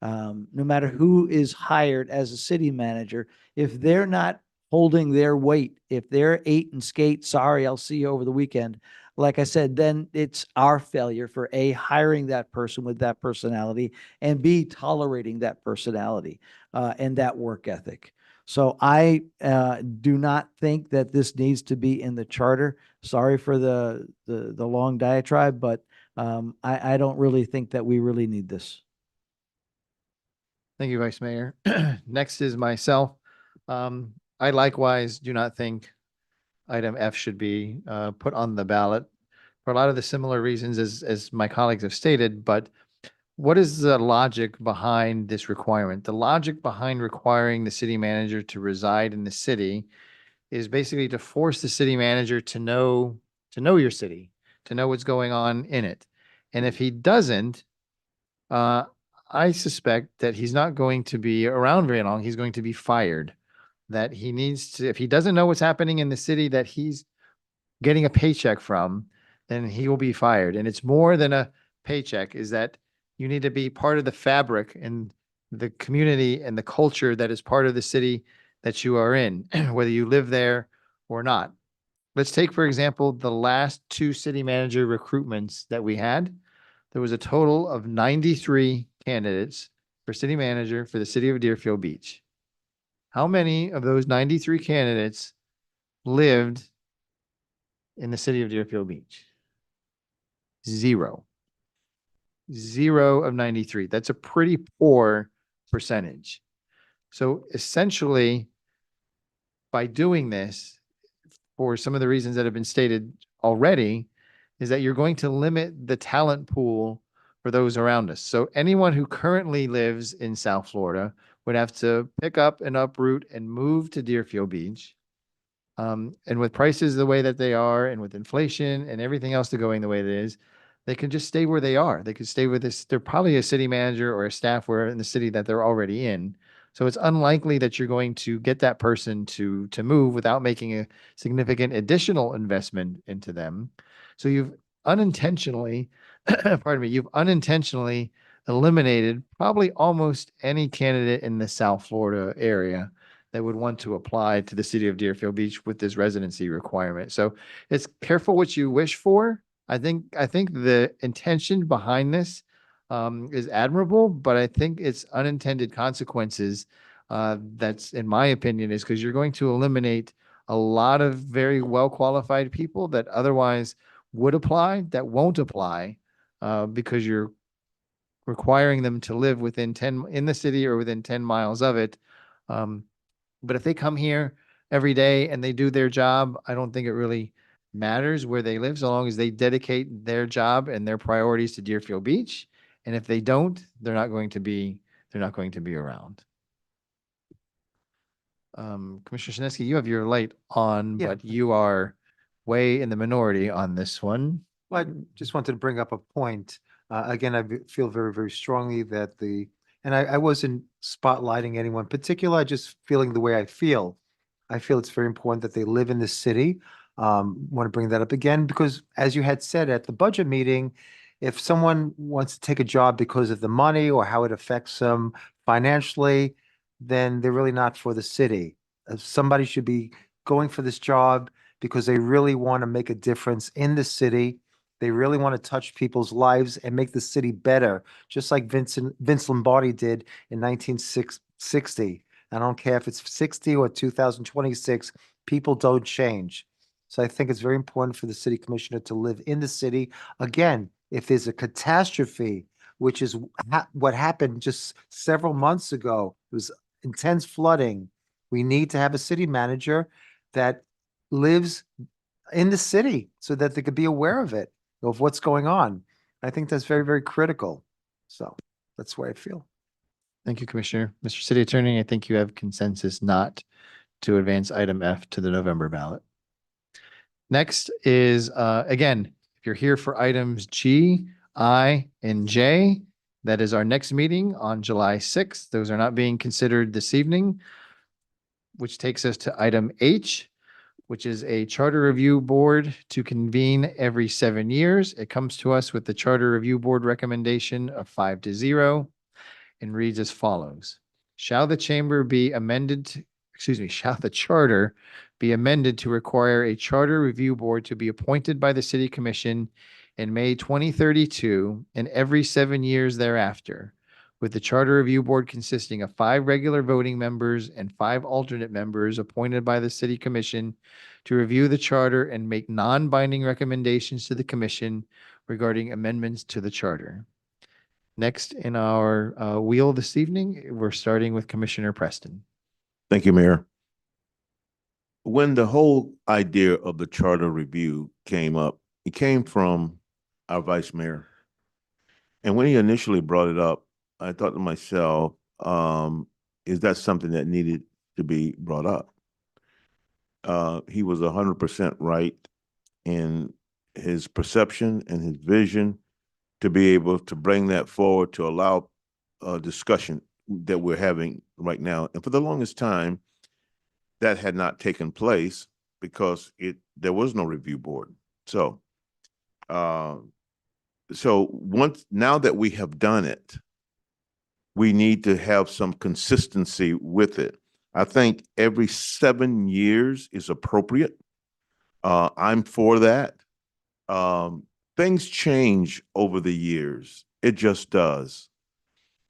No matter who is hired as a city manager, if they're not holding their weight, if they're eat and skate, sorry, I'll see you over the weekend. Like I said, then it's our failure for A, hiring that person with that personality, and B, tolerating that personality and that work ethic. So I do not think that this needs to be in the charter. Sorry for the long diatribe, but I don't really think that we really need this. Thank you, Vice Mayor. Next is myself. I likewise do not think item F should be put on the ballot for a lot of the similar reasons as my colleagues have stated, but what is the logic behind this requirement? The logic behind requiring the city manager to reside in the city is basically to force the city manager to know your city, to know what's going on in it. And if he doesn't, I suspect that he's not going to be around very long. He's going to be fired. That he needs to, if he doesn't know what's happening in the city that he's getting a paycheck from, then he will be fired. And it's more than a paycheck, is that you need to be part of the fabric and the community and the culture that is part of the city that you are in, whether you live there or not. Let's take, for example, the last 2 city manager recruitments that we had. There was a total of 93 candidates for city manager for the city of Deerfield Beach. How many of those 93 candidates lived in the city of Deerfield Beach? 0. 0 of 93. That's a pretty poor percentage. So essentially, by doing this, for some of the reasons that have been stated already, is that you're going to limit the talent pool for those around us. So anyone who currently lives in South Florida would have to pick up and uproot and move to Deerfield Beach. And with prices the way that they are, and with inflation and everything else going the way it is, they can just stay where they are. They could stay with this. They're probably a city manager or a staff where in the city that they're already in. So it's unlikely that you're going to get that person to move without making a significant additional investment into them. So you've unintentionally, pardon me, you've unintentionally eliminated probably almost any candidate in the South Florida area that would want to apply to the city of Deerfield Beach with this residency requirement. So it's careful what you wish for. I think the intention behind this is admirable, but I think it's unintended consequences. That's, in my opinion, is because you're going to eliminate a lot of very well qualified people that otherwise would apply that won't apply because you're requiring them to live within 10 in the city or within 10 miles of it. But if they come here every day and they do their job, I don't think it really matters where they live, so long as they dedicate their job and their priorities to Deerfield Beach. And if they don't, they're not going to be around. Commissioner Shinesky, you have your light on, Yeah. but you are way in the minority on this one. Well, I just wanted to bring up a point. Again, feel very, very strongly that and I wasn't spotlighting anyone in particular, just feeling the way I feel. I feel it's very important that they live in the city. Want to bring that up again, because as you had said at the budget meeting, if someone wants to take a job because of the money or how it affects them financially, then they're really not for the city. Somebody should be going for this job because they really want to make a difference in the city. They really want to touch people's lives and make the city better, just like Vince Lombardi did in 1960. I don't care if it's 60 or 2026, people don't change. So I think it's very important for the city commissioner to live in the city. Again, if there's a catastrophe, which is what happened just several months ago, it was intense flooding. We need to have a city manager that lives in the city so that they could be aware of it, of what's going on. I think that's very, very critical. So that's the way I feel. Thank you, Commissioner. Mr. City Attorney, I think you have consensus not to advance item F to the November ballot. Next is, again, if you're here for items G, I, and J, that is our next meeting on July 6th. Those are not being considered this evening, which takes us to item H, which is a charter review board to convene every 7 years. It comes to us with the charter review board recommendation of 5-0 and reads as follows. Shall the charter be amended to require a charter review board to be appointed by the city commission in May 2032 and every 7 years thereafter, with the Charter Review Board consisting of 5 regular voting members and 5 alternate members appointed by the City Commission to review the charter and make non-binding recommendations to the commission regarding amendments to the charter. Next in our wheel this evening, we're starting with Commissioner Preston. Thank you, Mayor. When the whole idea of the charter review came up, it came from our vice mayor. And when he initially brought it up, I thought to myself, is that something that needed to be brought up? He was 100% right in his perception and his vision to be able to bring that forward to allow a discussion that we're having right now. And for the longest time, that had not taken place because there was no review board. So, now that we have done it, we need to have some consistency with it. I think every 7 years is appropriate. I'm for that. Things change over the years. It just does.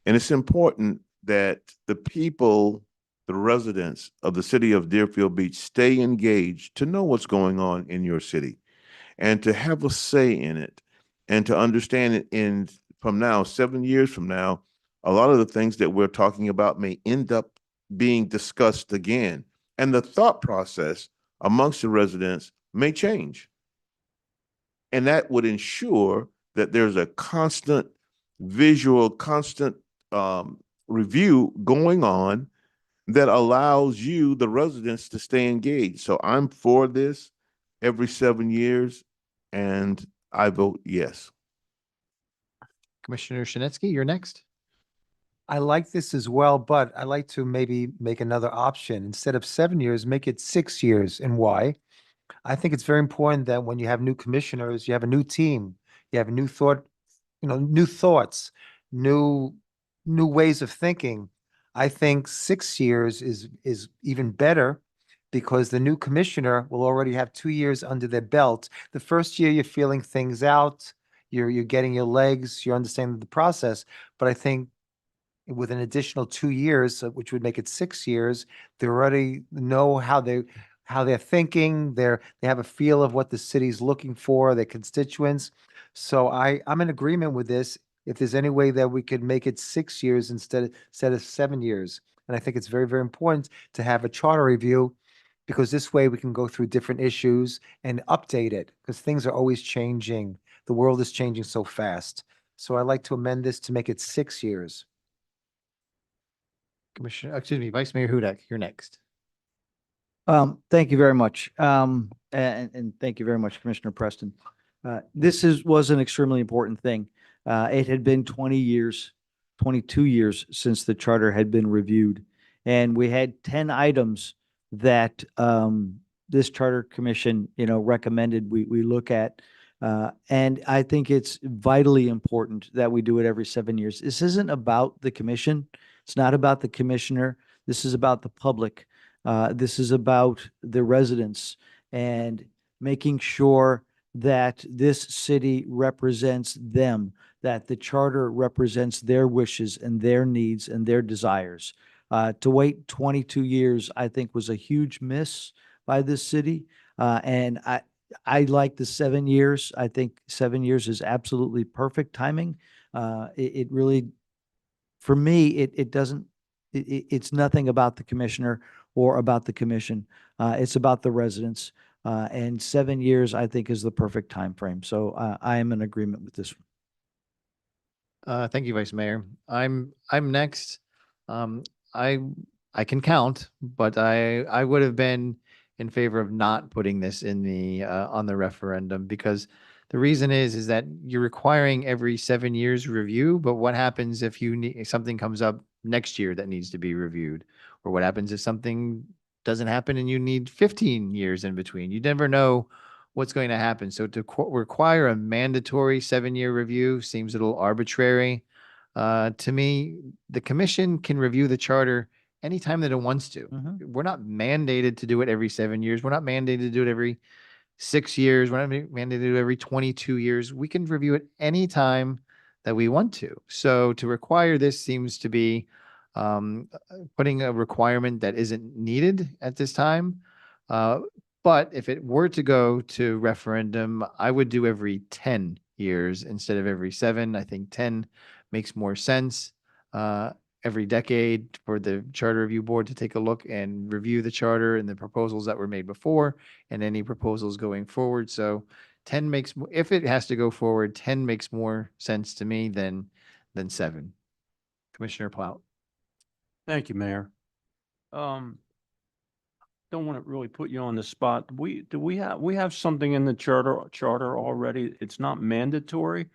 And it's important that the people, the residents of the city of Deerfield Beach stay engaged to know what's going on in your city and to have a say in it and to understand it from now, 7 years from now, a lot of the things that we're talking about may end up being discussed again. And the thought process amongst the residents may change. And that would ensure that there's a constant visual, constant review going on that allows you, the residents, to stay engaged. So I'm for this every 7 years, and I vote yes. Commissioner Shinetsky, you're next. I like this as well, but I like to maybe make another option. Instead of 7 years, make it 6 years. And why? I think it's very important that when you have new commissioners, you have a new team, you have a new thought, new thoughts, new ways of thinking. I think 6 years is even better because the new commissioner will already have 2 years under their belt. The first year, you're feeling things out, you're getting your legs, you're understanding the process. But I think with an additional 2 years, which would make it 6 years, they already know how they're thinking. They have a feel of what the city's looking for, their constituents. So I'm in agreement with this. If there's any way that we could make it 6 years instead of 7 years. And I think it's very, very important to have a charter review because this way we can go through different issues and update it because things are always changing. The world is changing so fast. So I'd like to amend this to make it 6 years. Vice Mayor Hudak, you're next. Thank you very much. And thank you very much, Commissioner Preston. This was an extremely important thing. It had been 22 years since the charter had been reviewed. And we had 10 items that this charter commission, recommended we look at. And I think it's vitally important that we do it every 7 years. This isn't about the commission. It's not about the commissioner. This is about the public. This is about the residents and making sure that this city represents them, that the charter represents their wishes and their needs and their desires. To wait 22 years, I think, was a huge miss by this city. And I like the 7 years. I think 7 years is absolutely perfect timing. It really, for me, it's nothing about the commissioner or about the commission. It's about the residents. And 7 years, I think, is the perfect time frame. So I am in agreement with this one. Thank you, Vice Mayor. I'm next. I can count, but I would have been in favor of not putting this in the on the referendum because the reason is that you're requiring every 7 years review. But what happens if if something comes up next year that needs to be reviewed, or what happens if something doesn't happen and you need 15 years in between? You never know what's going to happen. So to require a mandatory 7-year review seems a little arbitrary. To me, the commission can review the charter anytime that it wants to. We're not mandated to do it every 7 years. We're not mandated to do it every 6 years. We're not mandated to do it every 22 years. We can review it anytime that we want to. So to require this seems to be putting a requirement that isn't needed at this time. But if it were to go to referendum, I would do every 10 years instead of every 7. I think 10 makes more sense. Every decade for the Charter Review Board to take a look and review the charter and the proposals that were made before and any proposals going forward. So 10 makes, if it has to go forward, 10 makes more sense to me than 7. Commissioner Plout. Thank you, Mayor. Don't want to really put you on the spot. We have something in the charter already. It's not mandatory,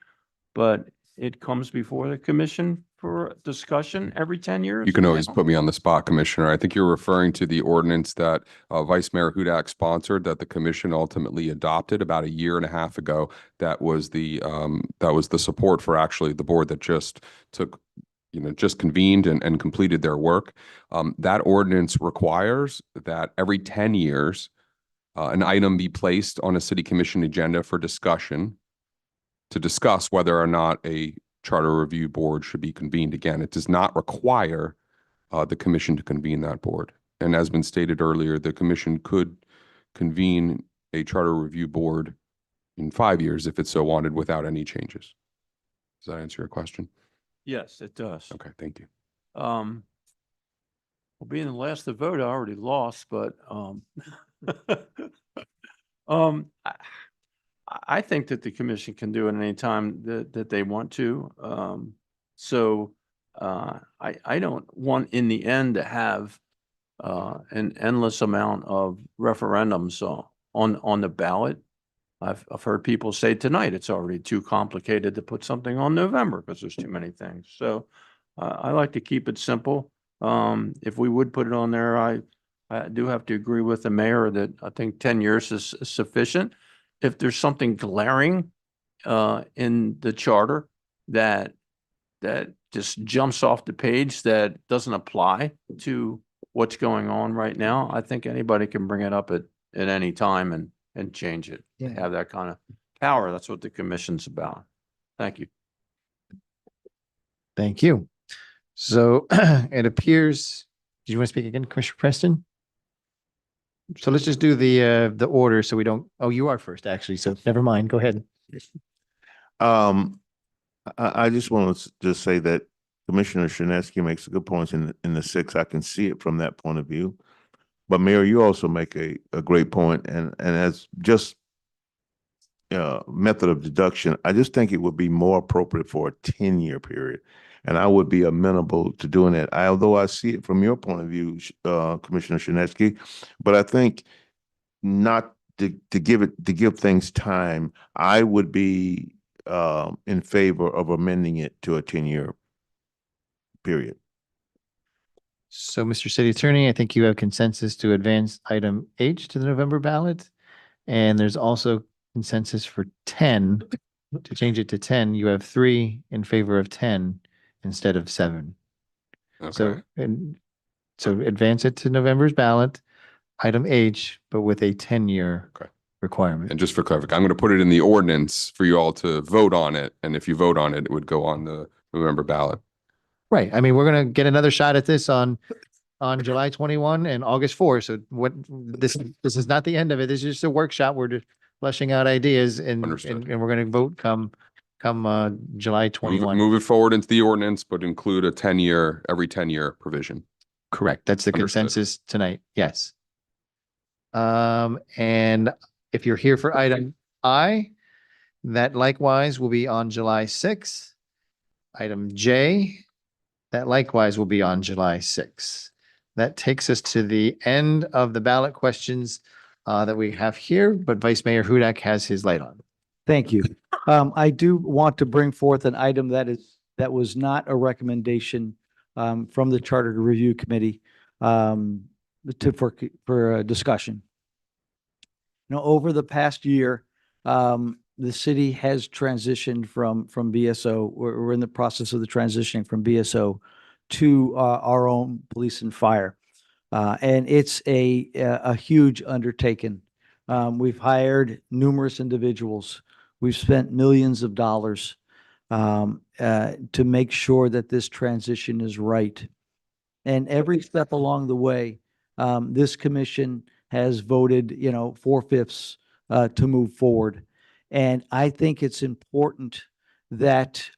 but it comes before the commission for discussion every 10 years. You can always now? put me on the spot, Commissioner. I think you're referring to the ordinance that Vice Mayor Hudak sponsored that the commission ultimately adopted about a year and a half ago. That was the support for actually the board that just took, just convened and completed their work. That ordinance requires that every 10 years, an item be placed on a city commission agenda for discussion to discuss whether or not a charter review board should be convened again. It does not require the commission to convene that board. And as been stated earlier, the commission could convene a charter review board in 5 years if it so wanted without any changes. Does that answer your question? Yes, it does. Okay, thank you. Well, being the last to vote, I already lost, but I think that the commission can do it any time that they want to. I don't want in the end to have an endless amount of referendums on the ballot. I've heard people say tonight it's already too complicated to put something on November because there's too many things. So I like to keep it simple. If we would put it on there, I do have to agree with the mayor that I think 10 years is sufficient. If there's something glaring in the charter that just jumps off the page that doesn't apply to what's going on right now, I think anybody can bring it up at any time and change it. They Yeah. have that kind of power. That's what the commission's about. Thank you. Thank you. So it appears, do you want to speak again, Commissioner Preston? So let's just do the order so we don't, oh, you are first actually, so never mind, go ahead. I just want to just say that Commissioner Shinesky makes a good point in the 6. I can see it from that point of view. But Mayor, you also make a great point, and as just method of deduction, I just think it would be more appropriate for a 10-year period. And I would be amenable to doing that. Although I see it from your point of view, Commissioner Shinesky, but I think not to give things time, I would be in favor of amending it to a 10-year period. So Mr. City Attorney, I think you have consensus to advance item H to the November ballot. And there's also consensus for 10, to change it to 10. You have 3 in favor of 10 instead of 7. Okay. So advance it to November's ballot, item H, but with a 10-year Okay. requirement. And just for clarification, I'm going to put it in the ordinance for you all to vote on it. And if you vote on it, it would go on the November ballot. Right. I mean, we're going to get another shot at this on July 21 and August 4. So this is not the end of it. This is just a workshop. We're just fleshing out ideas and Understood. we're going to vote come July 21. Move it forward into the ordinance, but include a every 10-year provision. Correct. That's the Understood. consensus tonight. Yes. And if you're here for item I, that likewise will be on July 6th. Item J, that likewise will be on July 6th. That takes us to the end of the ballot questions that we have here, but Vice Mayor Hudak has his light on. Thank you. I do want to bring forth an item that was not a recommendation from the Charter Review Committee for discussion. You know, over the past year, the city has transitioned from BSO. We're in the process of the transitioning from BSO to our own police and fire. And it's a huge undertaking. We've hired numerous individuals. We've spent millions of dollars. to make sure that this transition is right. And every step along the way, this commission has voted, 4/5 to move forward. And I think it's important that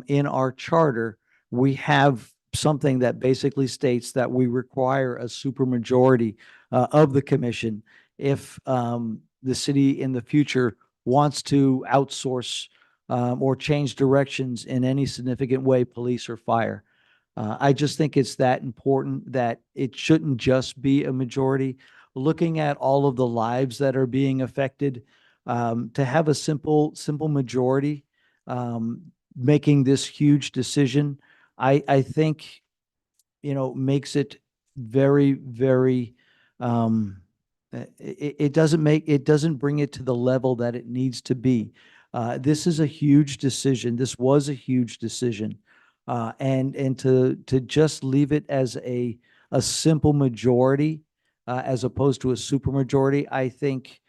in our charter, we have something that basically states that we require a supermajority of the commission if the city in the future wants to outsource or change directions in any significant way, police or fire. I just think it's that important that it shouldn't just be a majority. Looking at all of the lives that are being affected, to have a simple majority making this huge decision, I think, makes it very, very, it doesn't bring it to the level that it needs to be. This is a huge decision. This was a huge decision. And to just leave it as a simple majority, as opposed to a supermajority, I think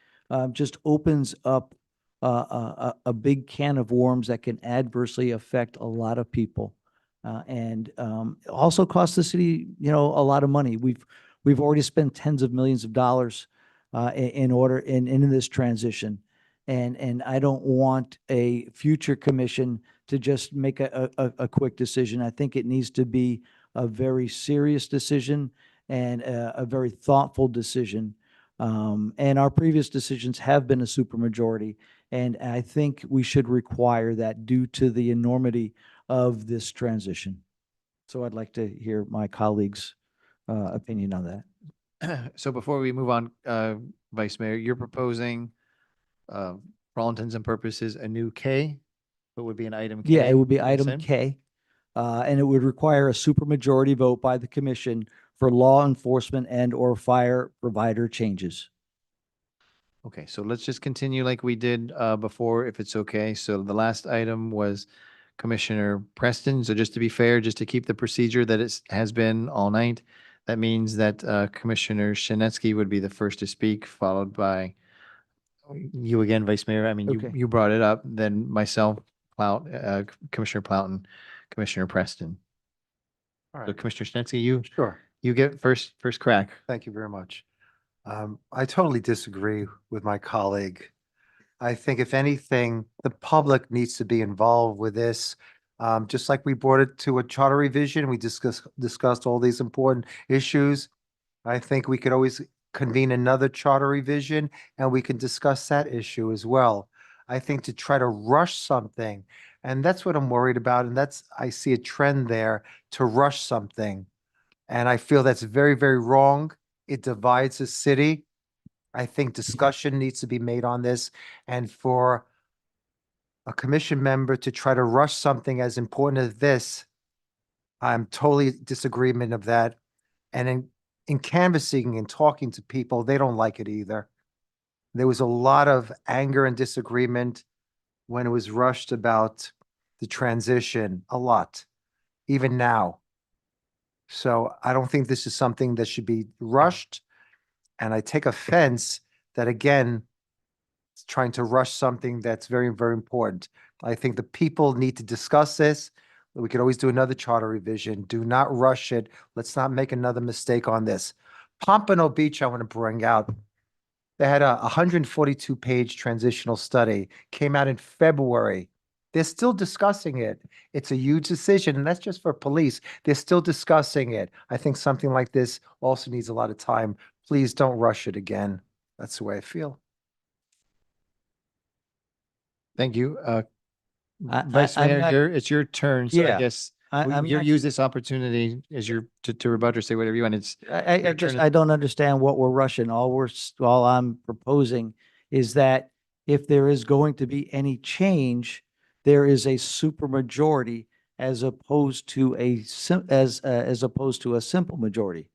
just opens up a big can of worms that can adversely affect a lot of people. And also cost the city, a lot of money. We've already spent tens of millions of dollars in this transition. And I don't want a future commission to just make a quick decision. I think it needs to be a very serious decision and a very thoughtful decision. And our previous decisions have been a supermajority. And I think we should require that due to the enormity of this transition. So I'd like to hear my colleagues' opinion on that. So before we move on, Vice Mayor, you're proposing, for all intents and purposes, a new K? What would be an item K? Yeah, it would be That's item in? K. And it would require a supermajority vote by the commission for law enforcement and/or fire provider changes. Okay, so let's just continue like we did before, if it's okay. So the last item was Commissioner Preston. So just to be fair, just to keep the procedure that it has been all night, that means that Commissioner Shanetsky would be the first to speak, followed by you again, Vice Mayor. I mean, Okay. you brought it up, then myself, Commissioner Plowton, Commissioner Preston. All So right, Commissioner Shanetsky, sure. you get first crack. Thank you very much. I totally disagree with my colleague. I think if anything, the public needs to be involved with this. Just like we brought it to a charter revision, we discussed all these important issues. I think we could always convene another charter revision and we can discuss that issue as well. I think to try to rush something, and that's what I'm worried about, and I see a trend there to rush something. And I feel that's very, very wrong. It divides the city. I think discussion needs to be made on this. And for a commission member to try to rush something as important as this, I'm totally disagreement of that. And in canvassing and talking to people, they don't like it either. There was a lot of anger and disagreement when it was rushed about the transition, a lot, even now. So I don't think this is something that should be rushed. And I take offense that, again, it's trying to rush something that's very, very important. I think the people need to discuss this. We could always do another charter revision. Do not rush it. Let's not make another mistake on this. Pompano Beach, I want to bring out. They had a 142-page transitional study, came out in February. They're still discussing it. It's a huge decision, and that's just for police. They're still discussing it. I think something like this also needs a lot of time. Please don't rush it again. That's the way I feel. Thank you. I'm Vice Mayor, not- it's your turn. So I Yeah, guess I'm you not- use this opportunity as to rebut or say whatever you want. It's your turn. I don't understand what we're rushing. All I'm proposing is that if there is going to be any change, there is a supermajority as opposed to as opposed to a simple majority.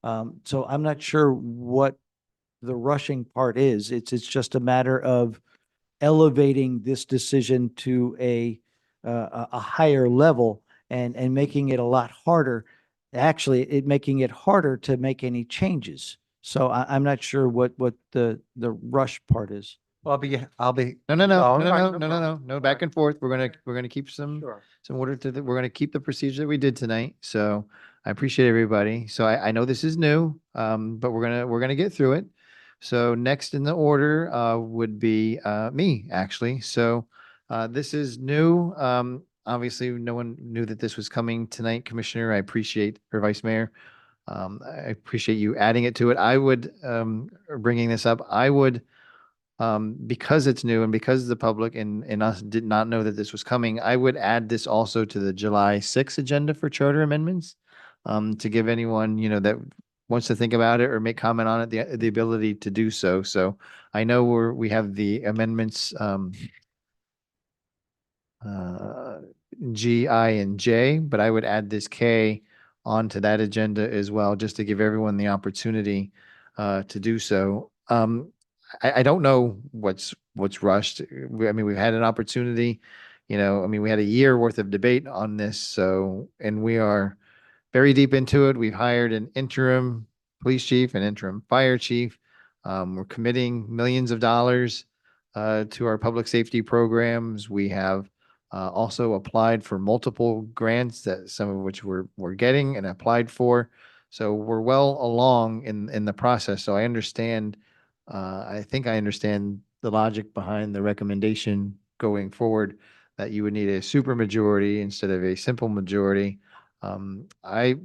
So I'm not sure what the rushing part is. It's just a matter of elevating this decision to a higher level and making it a lot harder. Actually, making it harder to make any changes. So I'm not sure what the rush part is. I'll be. No, no, no, Oh, no, right, no, no no, no, problem. no, back and forth. We're gonna keep some order to the, we're gonna keep the procedure that we did tonight. So I appreciate everybody. So I know this is new, but we're gonna get through it. So next in the order, would be, me, actually. So, this is new. Obviously, no one knew that this was coming tonight, Commissioner. I appreciate, or Vice Mayor. I appreciate you adding it to it. I would, or bringing this up, I would, because it's new and because the public and us did not know that this was coming, I would add this also to the July 6th agenda for charter amendments. To give anyone, that wants to think about it or make comment on it, the ability to do so. So I know we have the amendments, G, I, and J, but I would add this K onto that agenda as well, just to give everyone the opportunity to do so. I don't know what's rushed. I mean, we've had an opportunity, we had a year worth of debate on this, so, and we are very deep into it. We've hired an interim police chief, an interim fire chief. We're committing millions of dollars to our public safety programs. We have also applied for multiple grants, that some of which we're getting and applied for. So we're well along in the process. So I understand, I think I understand the logic behind the recommendation going forward, that you would need a super majority instead of a simple majority. I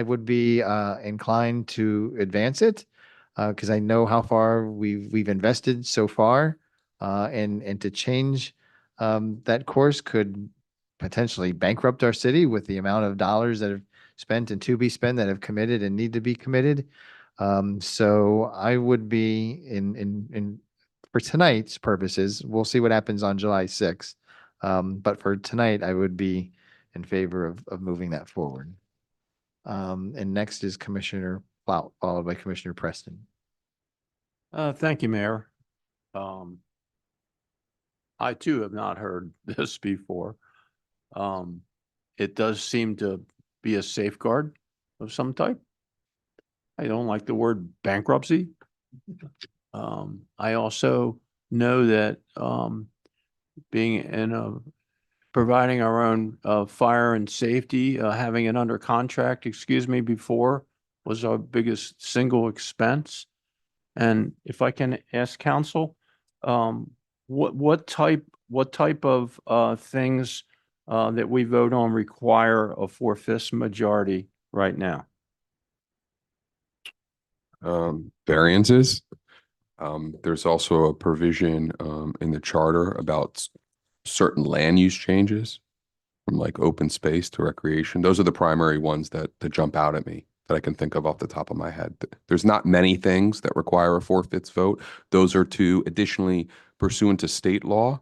would be inclined to advance it, because I know how far we've invested so far, and to change that course could potentially bankrupt our city with the amount of dollars that have spent and to be spent, that have committed and need to be committed. So I would be for tonight's purposes, we'll see what happens on July 6th. But for tonight, I would be in favor of moving that forward. And next is Commissioner Plout, followed by Commissioner Preston. Thank you, Mayor. I too have not heard this before. It does seem to be a safeguard of some type. I don't like the word bankruptcy. I also know that, being in providing our own fire and safety, having it under contract, before, was our biggest single expense. And if I can ask council, what type of things that we vote on require a 4/5 majority right now? Variances. There's also a provision in the charter about certain land use changes, from like open space to recreation. Those are the primary ones that jump out at me that I can think of off the top of my head. There's not many things that require a 4/5 vote. Those are to additionally, pursuant to state law,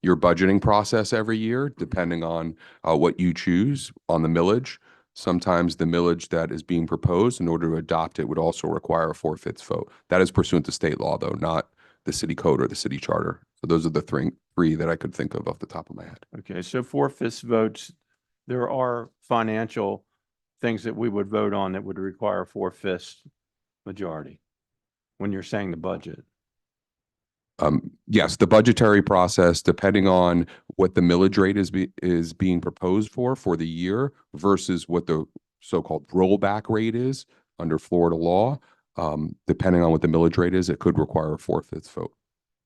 your budgeting process every year, depending on what you choose on the millage. Sometimes the millage that is being proposed, in order to adopt it, would also require a 4/5 vote. That is pursuant to state law, though, not the city code or the city charter. So those are the three that I could think of off the top of my head. Okay, so 4/5 votes, there are financial things that we would vote on that would require 4/5 majority when you're saying the budget. Yes, the budgetary process, depending on what the millage rate is being proposed for the year versus what the so-called rollback rate is under Florida law, depending on what the millage rate is, it could require a 4/5 vote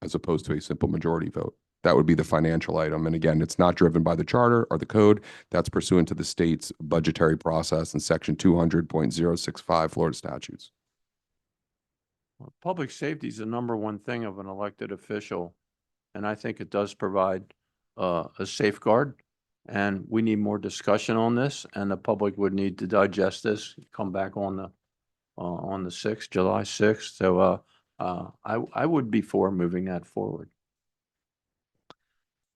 as opposed to a simple majority vote. That would be the financial item. And again, it's not driven by the charter or the code. That's pursuant to the state's budgetary process in section 200.065 Florida statutes. Well, public safety is the number one thing of an elected official, and I think it does provide a safeguard. And we need more discussion on this, and the public would need to digest this, come back on the 6th, July 6th. So I would be for moving that forward.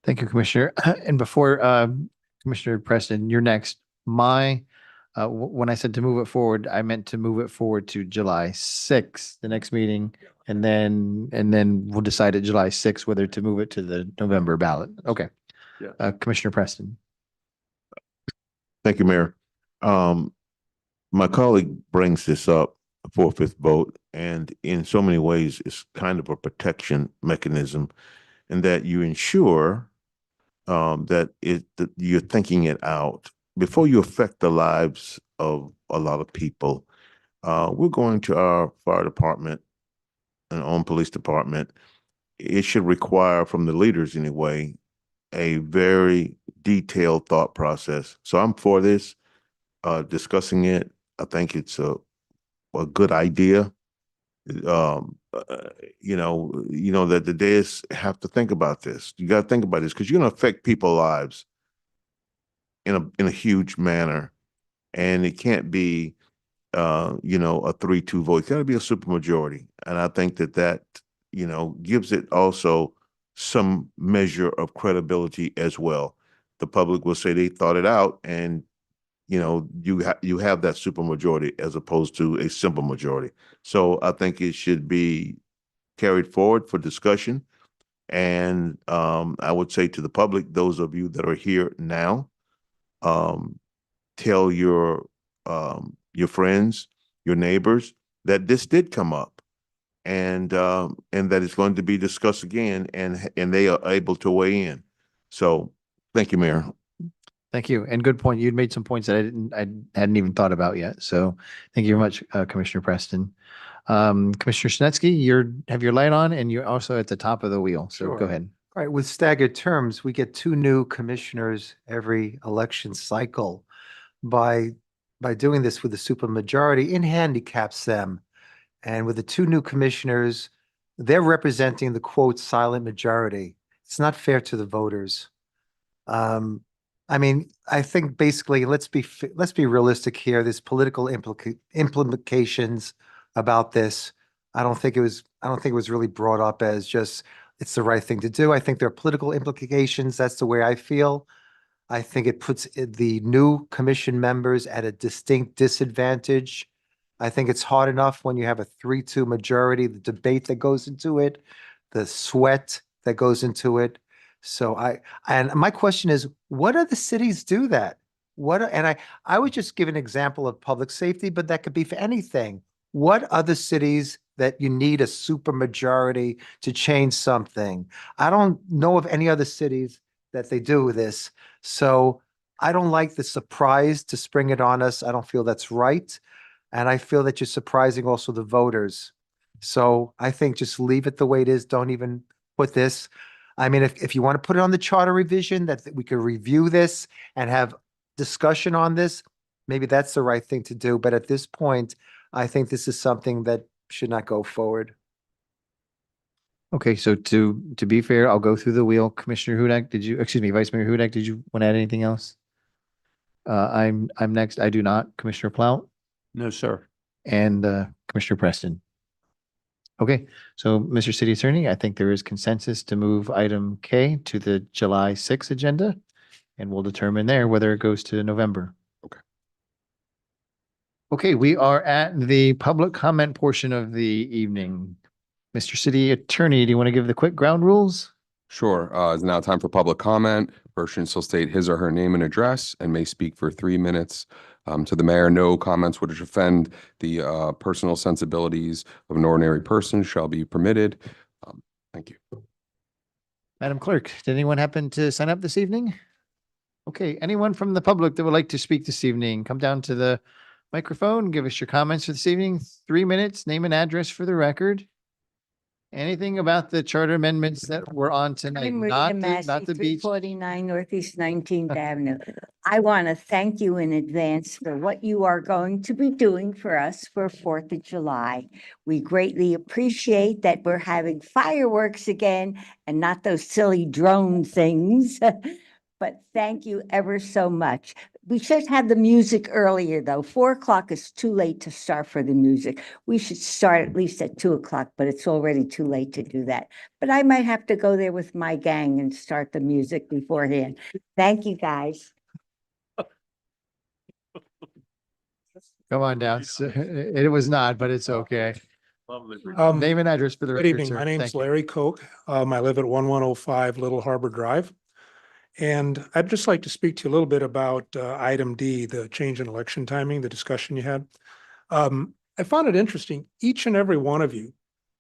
Thank you, Commissioner. And before Commissioner Preston, you're next. When I said to move it forward, I meant to move it forward to July 6th, the next meeting, and then we'll decide at July 6th whether to move it to the November ballot. Okay. Yeah. Commissioner Preston. Thank you, Mayor. My colleague brings this up, a 4/5 vote. And in so many ways, it's kind of a protection mechanism, and that you ensure that you're thinking it out before you affect the lives of a lot of people. We're going to our fire department and own police department. It should require from the leaders anyway, a very detailed thought process. So I'm for this, discussing it. I think it's a good idea. You know that the dais have to think about this. You got to think about this because you're going to affect people's lives in a huge manner, and it can't be a 3-2 vote. It's got to be a supermajority, and I think that gives it also some measure of credibility as well. The public will say they thought it out, and you have that supermajority as opposed to a simple majority. So I think it should be carried forward for discussion. And I would say to the public, those of you that are here now, tell your friends, your neighbors that this did come up, and that it's going to be discussed again, and they are able to weigh in. So thank you, Mayor. Thank you. And good point. You'd made some points that I hadn't even thought about yet. So thank you very much, Commissioner Preston. Commissioner Snetsky, have your light on, and you're also at the top of the wheel. So Sure. go ahead. All right, with staggered terms, we get 2 new commissioners every election cycle. By doing this with the supermajority, it handicaps them. And with the 2 new commissioners, they're representing the quote silent majority. It's not fair to the voters. I mean, I think basically, let's be realistic here. There's political implications about this. I don't think it was really brought up as just it's the right thing to do. I think there are political implications. That's the way I feel. I think it puts the new commission members at a distinct disadvantage. I think it's hard enough when you have a 3-2 majority, the debate that goes into it, the sweat that goes into it. So and my question is, what other cities do that? I would just give an example of public safety, but that could be for anything. What other cities that you need a supermajority to change something? I don't know of any other cities that they do this. So I don't like the surprise to spring it on us. I don't feel that's right. And I feel that you're surprising also the voters. So I think just leave it the way it is. Don't even put this. I mean, if you want to put it on the charter revision, that we could review this and have discussion on this, maybe that's the right thing to do. But at this point, I think this is something that should not go forward. Okay, so to be fair, I'll go through the wheel. Commissioner Hudak, Vice Mayor Hudak, did you want to add anything else? I'm next. I do not. Commissioner Plout No, sir. and Commissioner Preston. Okay, so Mr. City Attorney, I think there is consensus to move item K to the July 6th agenda, and we'll determine there whether it goes to November. Okay. Okay, we are at the public comment portion of the evening. Mr. City Attorney, do you want to give the quick ground rules? Sure. It's now time for public comment. Person shall state his or her name and address and may speak for 3 minutes. To the mayor, no comments which offend the personal sensibilities of an ordinary person shall be permitted. Thank you. Madam Clerk, did anyone happen to sign up this evening? Okay, anyone from the public that would like to speak this evening, come down to the microphone, give us your comments for this evening. 3 minutes, name and address for the record. Anything about the charter amendments that were on tonight? I'm Not Rita Massey, the beach. 349 Northeast 19th Avenue. I want to thank you in advance for what you are going to be doing for us for 4th of July. We greatly appreciate that we're having fireworks again and not those silly drone things. But thank you ever so much. We should have the music earlier, though. 4 o'clock is too late to start for the music. We should start at least at 2 o'clock, but it's already too late to do that. But I might have to go there with my gang and start the music beforehand. Thank you, guys. Come on down. It was not, but it's okay. Name and address for the Good record, evening. sir. My name's Thank you. Larry Koch. I live at 1105 Little Harbor Drive. And I'd just like to speak to you a little bit about item D, the change in election timing, the discussion you had. I found it interesting. Each and every one of you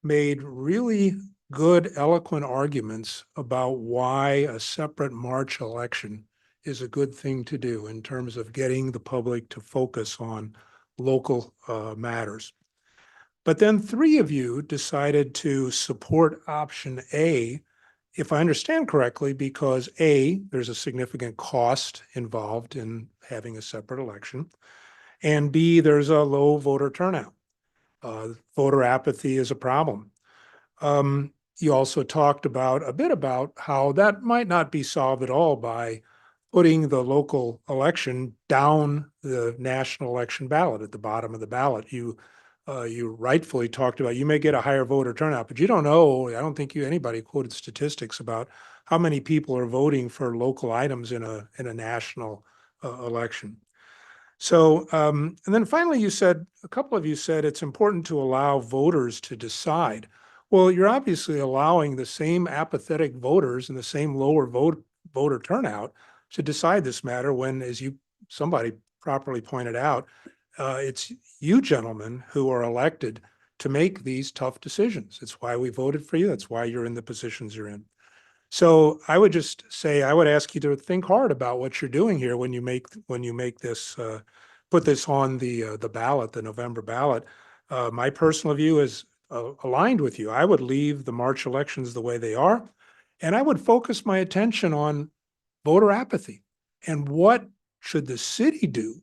made really good, eloquent arguments about why a separate March election is a good thing to do in terms of getting the public to focus on local matters. But then three of you decided to support option A, if I understand correctly, because A, there's a significant cost involved in having a separate election, and B, there's a low voter turnout. Voter apathy is a problem. You also talked a bit about how that might not be solved at all by putting the local election down the national election ballot at the bottom of the ballot. You rightfully talked about, you may get a higher voter turnout, but you don't know, I don't think anybody quoted statistics about how many people are voting for local items in a national election. So, and then finally a couple of you said it's important to allow voters to decide. Well, you're obviously allowing the same apathetic voters and the same lower voter turnout to decide this matter when, as somebody properly pointed out, it's you gentlemen who are elected to make these tough decisions. It's why we voted for you. That's why you're in the positions you're in. So I would just say, I would ask you to think hard about what you're doing here when you make this, put this on the ballot, the November ballot. My personal view is aligned with you. I would leave the March elections the way they are, and I would focus my attention on voter apathy and what should the city do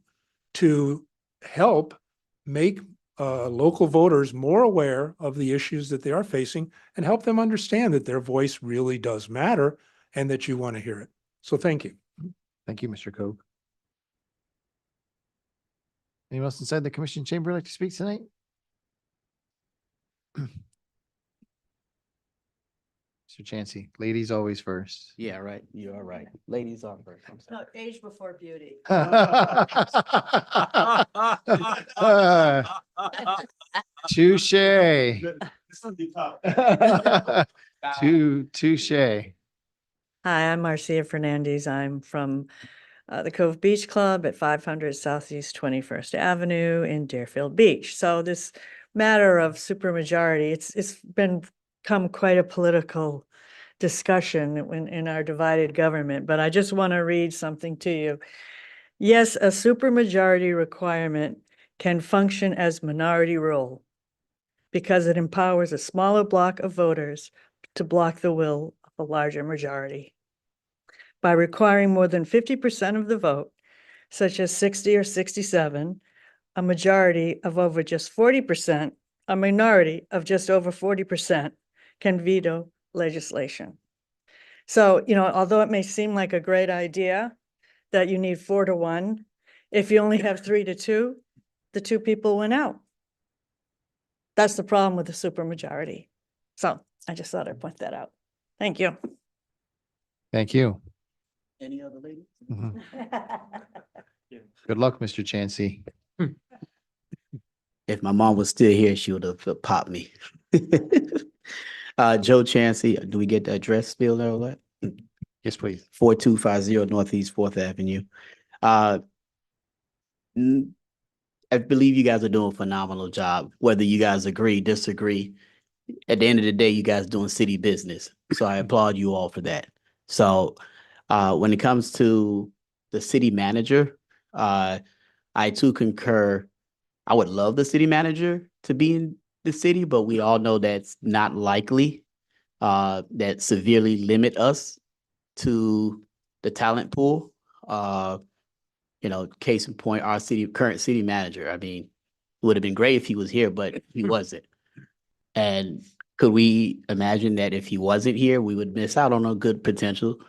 to help make local voters more aware of the issues that they are facing and help them understand that their voice really does matter and that you want to hear it. So thank you. Thank you, Mr. Koch. Anyone else inside the commission chamber like to speak tonight? Mr. Chansey, ladies always first. Yeah, right. You are right. Ladies are first. I'm sorry. No, age before beauty. Touche. Touche. Hi, I'm Marcia Fernandez. I'm from the Cove Beach Club at 500 Southeast 21st Avenue in Deerfield Beach. So this matter of supermajority, it's become quite a political discussion in our divided government, but I just want to read something to you. Yes, a supermajority requirement can function as minority rule because it empowers a smaller block of voters to block the will of a larger majority. By requiring more than 50% of the vote, such as 60 or 67, a majority of over just 40%, a minority of just over 40% can veto legislation. So, although it may seem like a great idea that you need 4-1, if you only have 3-2, the two people win out. That's the problem with the supermajority. So I just thought I'd point that out. Thank you. Thank you. Any other ladies? Mhm. Good luck, Mr. Chansey. If my mom was still here, she would have popped me. Joe Chansey, do we get the address still there? All that? Yes, please. 4250 Northeast 4th Avenue. I believe you guys are doing a phenomenal job, whether you guys agree, disagree. At the end of the day, you guys doing city business. So I applaud you all for that. So when it comes to the city manager, I too concur. I would love the city manager to be in the city, but we all know that's not likely. That severely limit us to the talent pool. Case in point, our current city manager. I mean, it would have been great if he was here, but he wasn't. And could we imagine that if he wasn't here, we would miss out on a good potential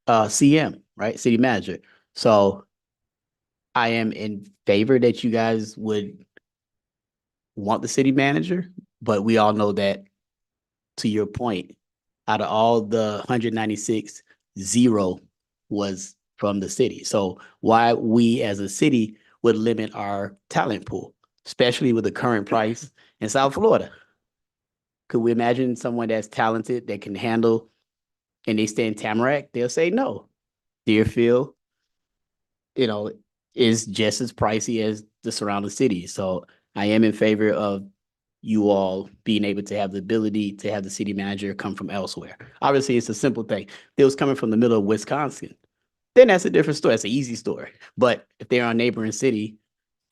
CM, right? City manager. So I am in favor that you guys would want the city manager, but we all know that, to your point, out of all the 196, 0 was from the city. So why we as a city would limit our talent pool, especially with the current price in South Florida? Could we imagine someone that's talented that can handle, and they stay in Tamarack? They'll say no. Deerfield, is just as pricey as the surrounding cities. So I am in favor of you all being able to have the ability to have the city manager come from elsewhere. Obviously, it's a simple thing. If it was coming from the middle of Wisconsin, then that's a different story. That's an easy story. But if they're a neighboring city,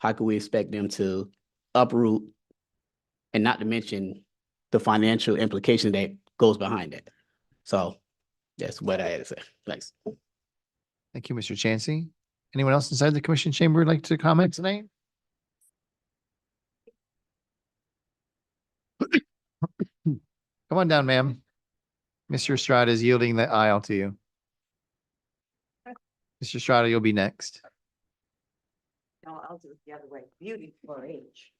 how can we expect them to uproot, and not to mention the financial implication that goes behind it? So that's what I had to say. Thanks. Thank you, Mr. Chansey. Anyone else inside the commission chamber would like to comment tonight? Come on down, ma'am. Mr. Estrada is yielding the aisle to you. Mr. Estrada, you'll be next. No, I'll do it the other way. Beauty for age.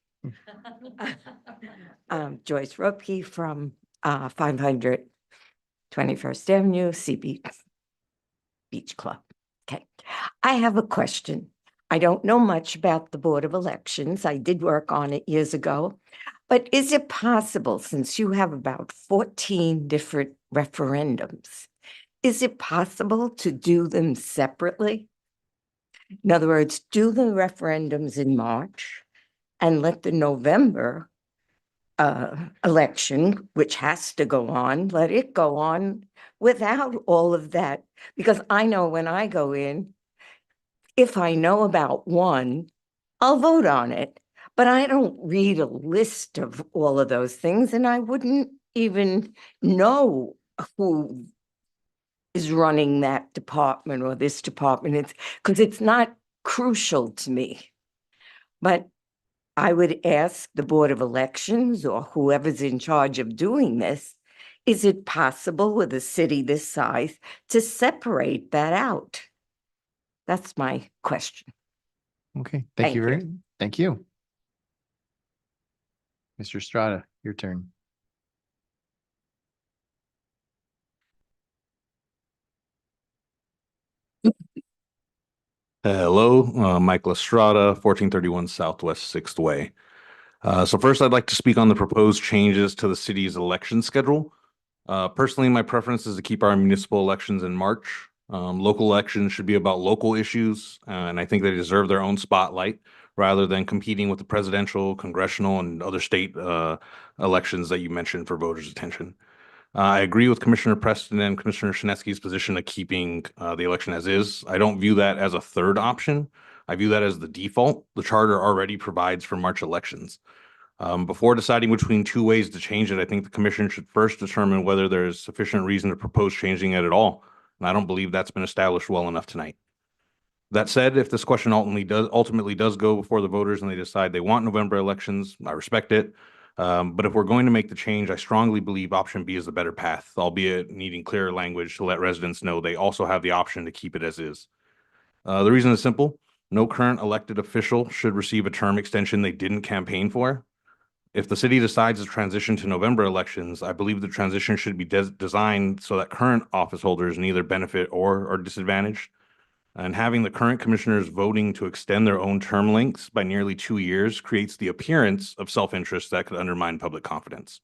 Joyce Ropke from 500 21st Avenue, CB Beach Club. Okay, I have a question. I don't know much about the Board of Elections. I did work on it years ago. But is it possible, since you have about 14 different referendums, is it possible to do them separately? In other words, do the referendums in March and let the November election, which has to go on, let it go on without all of that. Because I know when I go in, if I know about one, I'll vote on it. But I don't read a list of all of those things, and I wouldn't even know who is running that department or this department. It's because it's not crucial to me. But I would ask the Board of Elections or whoever's in charge of doing this, is it possible with a city this size to separate that out? That's my question. Okay, thank Thank you very, you. thank you. Mr. Estrada, your turn. Hello, Michael Estrada, 1431 Southwest 6th Way. So first, I'd like to speak on the proposed changes to the city's election schedule. Personally, my preference is to keep our municipal elections in March. Local elections should be about local issues, and I think they deserve their own spotlight rather than competing with the presidential, congressional, and other state elections that you mentioned for voters' attention. I agree with Commissioner Preston and Commissioner Shinesky's position of keeping the election as is. I don't view that as a third option. I view that as the default. The charter already provides for March elections. Before deciding between two ways to change it, I think the commission should first determine whether there is sufficient reason to propose changing it at all. And I don't believe that's been established well enough tonight. That said, if this question ultimately does go before the voters and they decide they want November elections, I respect it. But if we're going to make the change, I strongly believe option B is the better path, albeit needing clearer language to let residents know they also have the option to keep it as is. The reason is simple. No current elected official should receive a term extension they didn't campaign for. If the city decides to transition to November elections, I believe the transition should be designed so that current office holders neither benefit or are disadvantaged. And having the current commissioners voting to extend their own term lengths by nearly 2 years creates the appearance of self-interest that could undermine public confidence.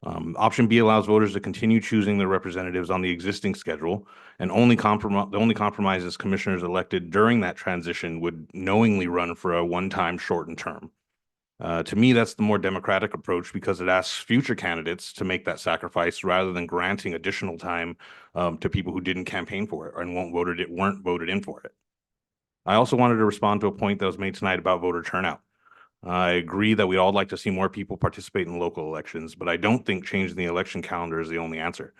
Option B allows voters to continue choosing their representatives on the existing schedule, and the only compromise is commissioners elected during that transition would knowingly run for a one-time shortened term. To me, that's the more democratic approach because it asks future candidates to make that sacrifice rather than granting additional time to people who didn't campaign for it and weren't voted in for it. I also wanted to respond to a point that was made tonight about voter turnout. I agree that we'd all like to see more people participate in local elections, but I don't think changing the election calendar is the only answer.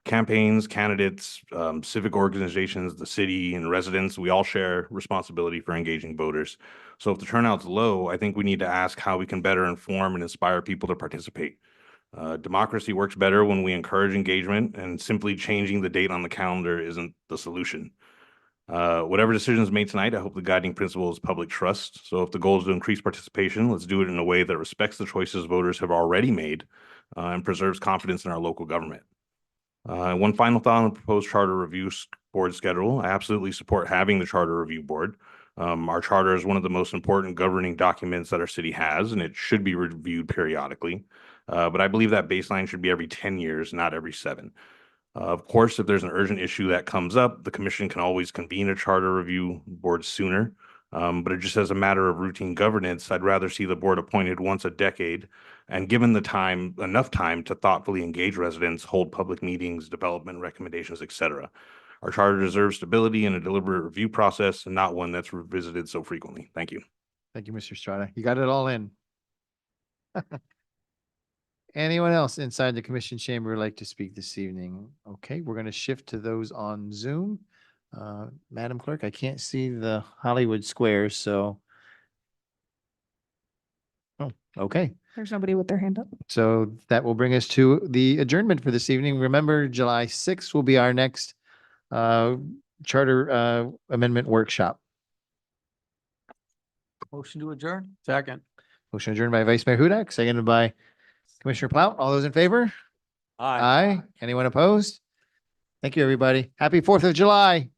Campaigns, candidates, civic organizations, the city, and residents, we all share responsibility for engaging voters. So if the turnout's low, I think we need to ask how we can better inform and inspire people to participate. Democracy works better when we encourage engagement, and simply changing the date on the calendar isn't the solution. Whatever decision is made tonight, I hope the guiding principle is public trust. So if the goal is to increase participation, let's do it in a way that respects the choices voters have already made and preserves confidence in our local government. One final thought on the proposed charter review board schedule. I absolutely support having the charter review board. Our charter is one of the most important governing documents that our city has, and it should be reviewed periodically. But I believe that baseline should be every 10 years, not every 7. Of course, if there's an urgent issue that comes up, the commission can always convene a charter review board sooner. But it just as a matter of routine governance, I'd rather see the board appointed once a decade and given the time, enough time to thoughtfully engage residents, hold public meetings, development recommendations, et cetera. Our charter deserves stability and a deliberate review process and not one that's revisited so frequently. Thank you. Thank you, Mr. Strada. You got it all in. Anyone else inside the commission chamber would like to speak this evening? Okay, we're going to shift to those on Zoom. Madam Clerk, I can't see the Hollywood squares, so. Oh, okay. There's nobody with their hand up. So that will bring us to the adjournment for this evening. Remember, July 6th will be our next charter amendment workshop. Motion to adjourn? Second. Motion adjourned by Vice Mayor Hudak, seconded by Commissioner Plout. All those in favor? Aye. Anyone opposed? Thank you, everybody. Happy 4th of July.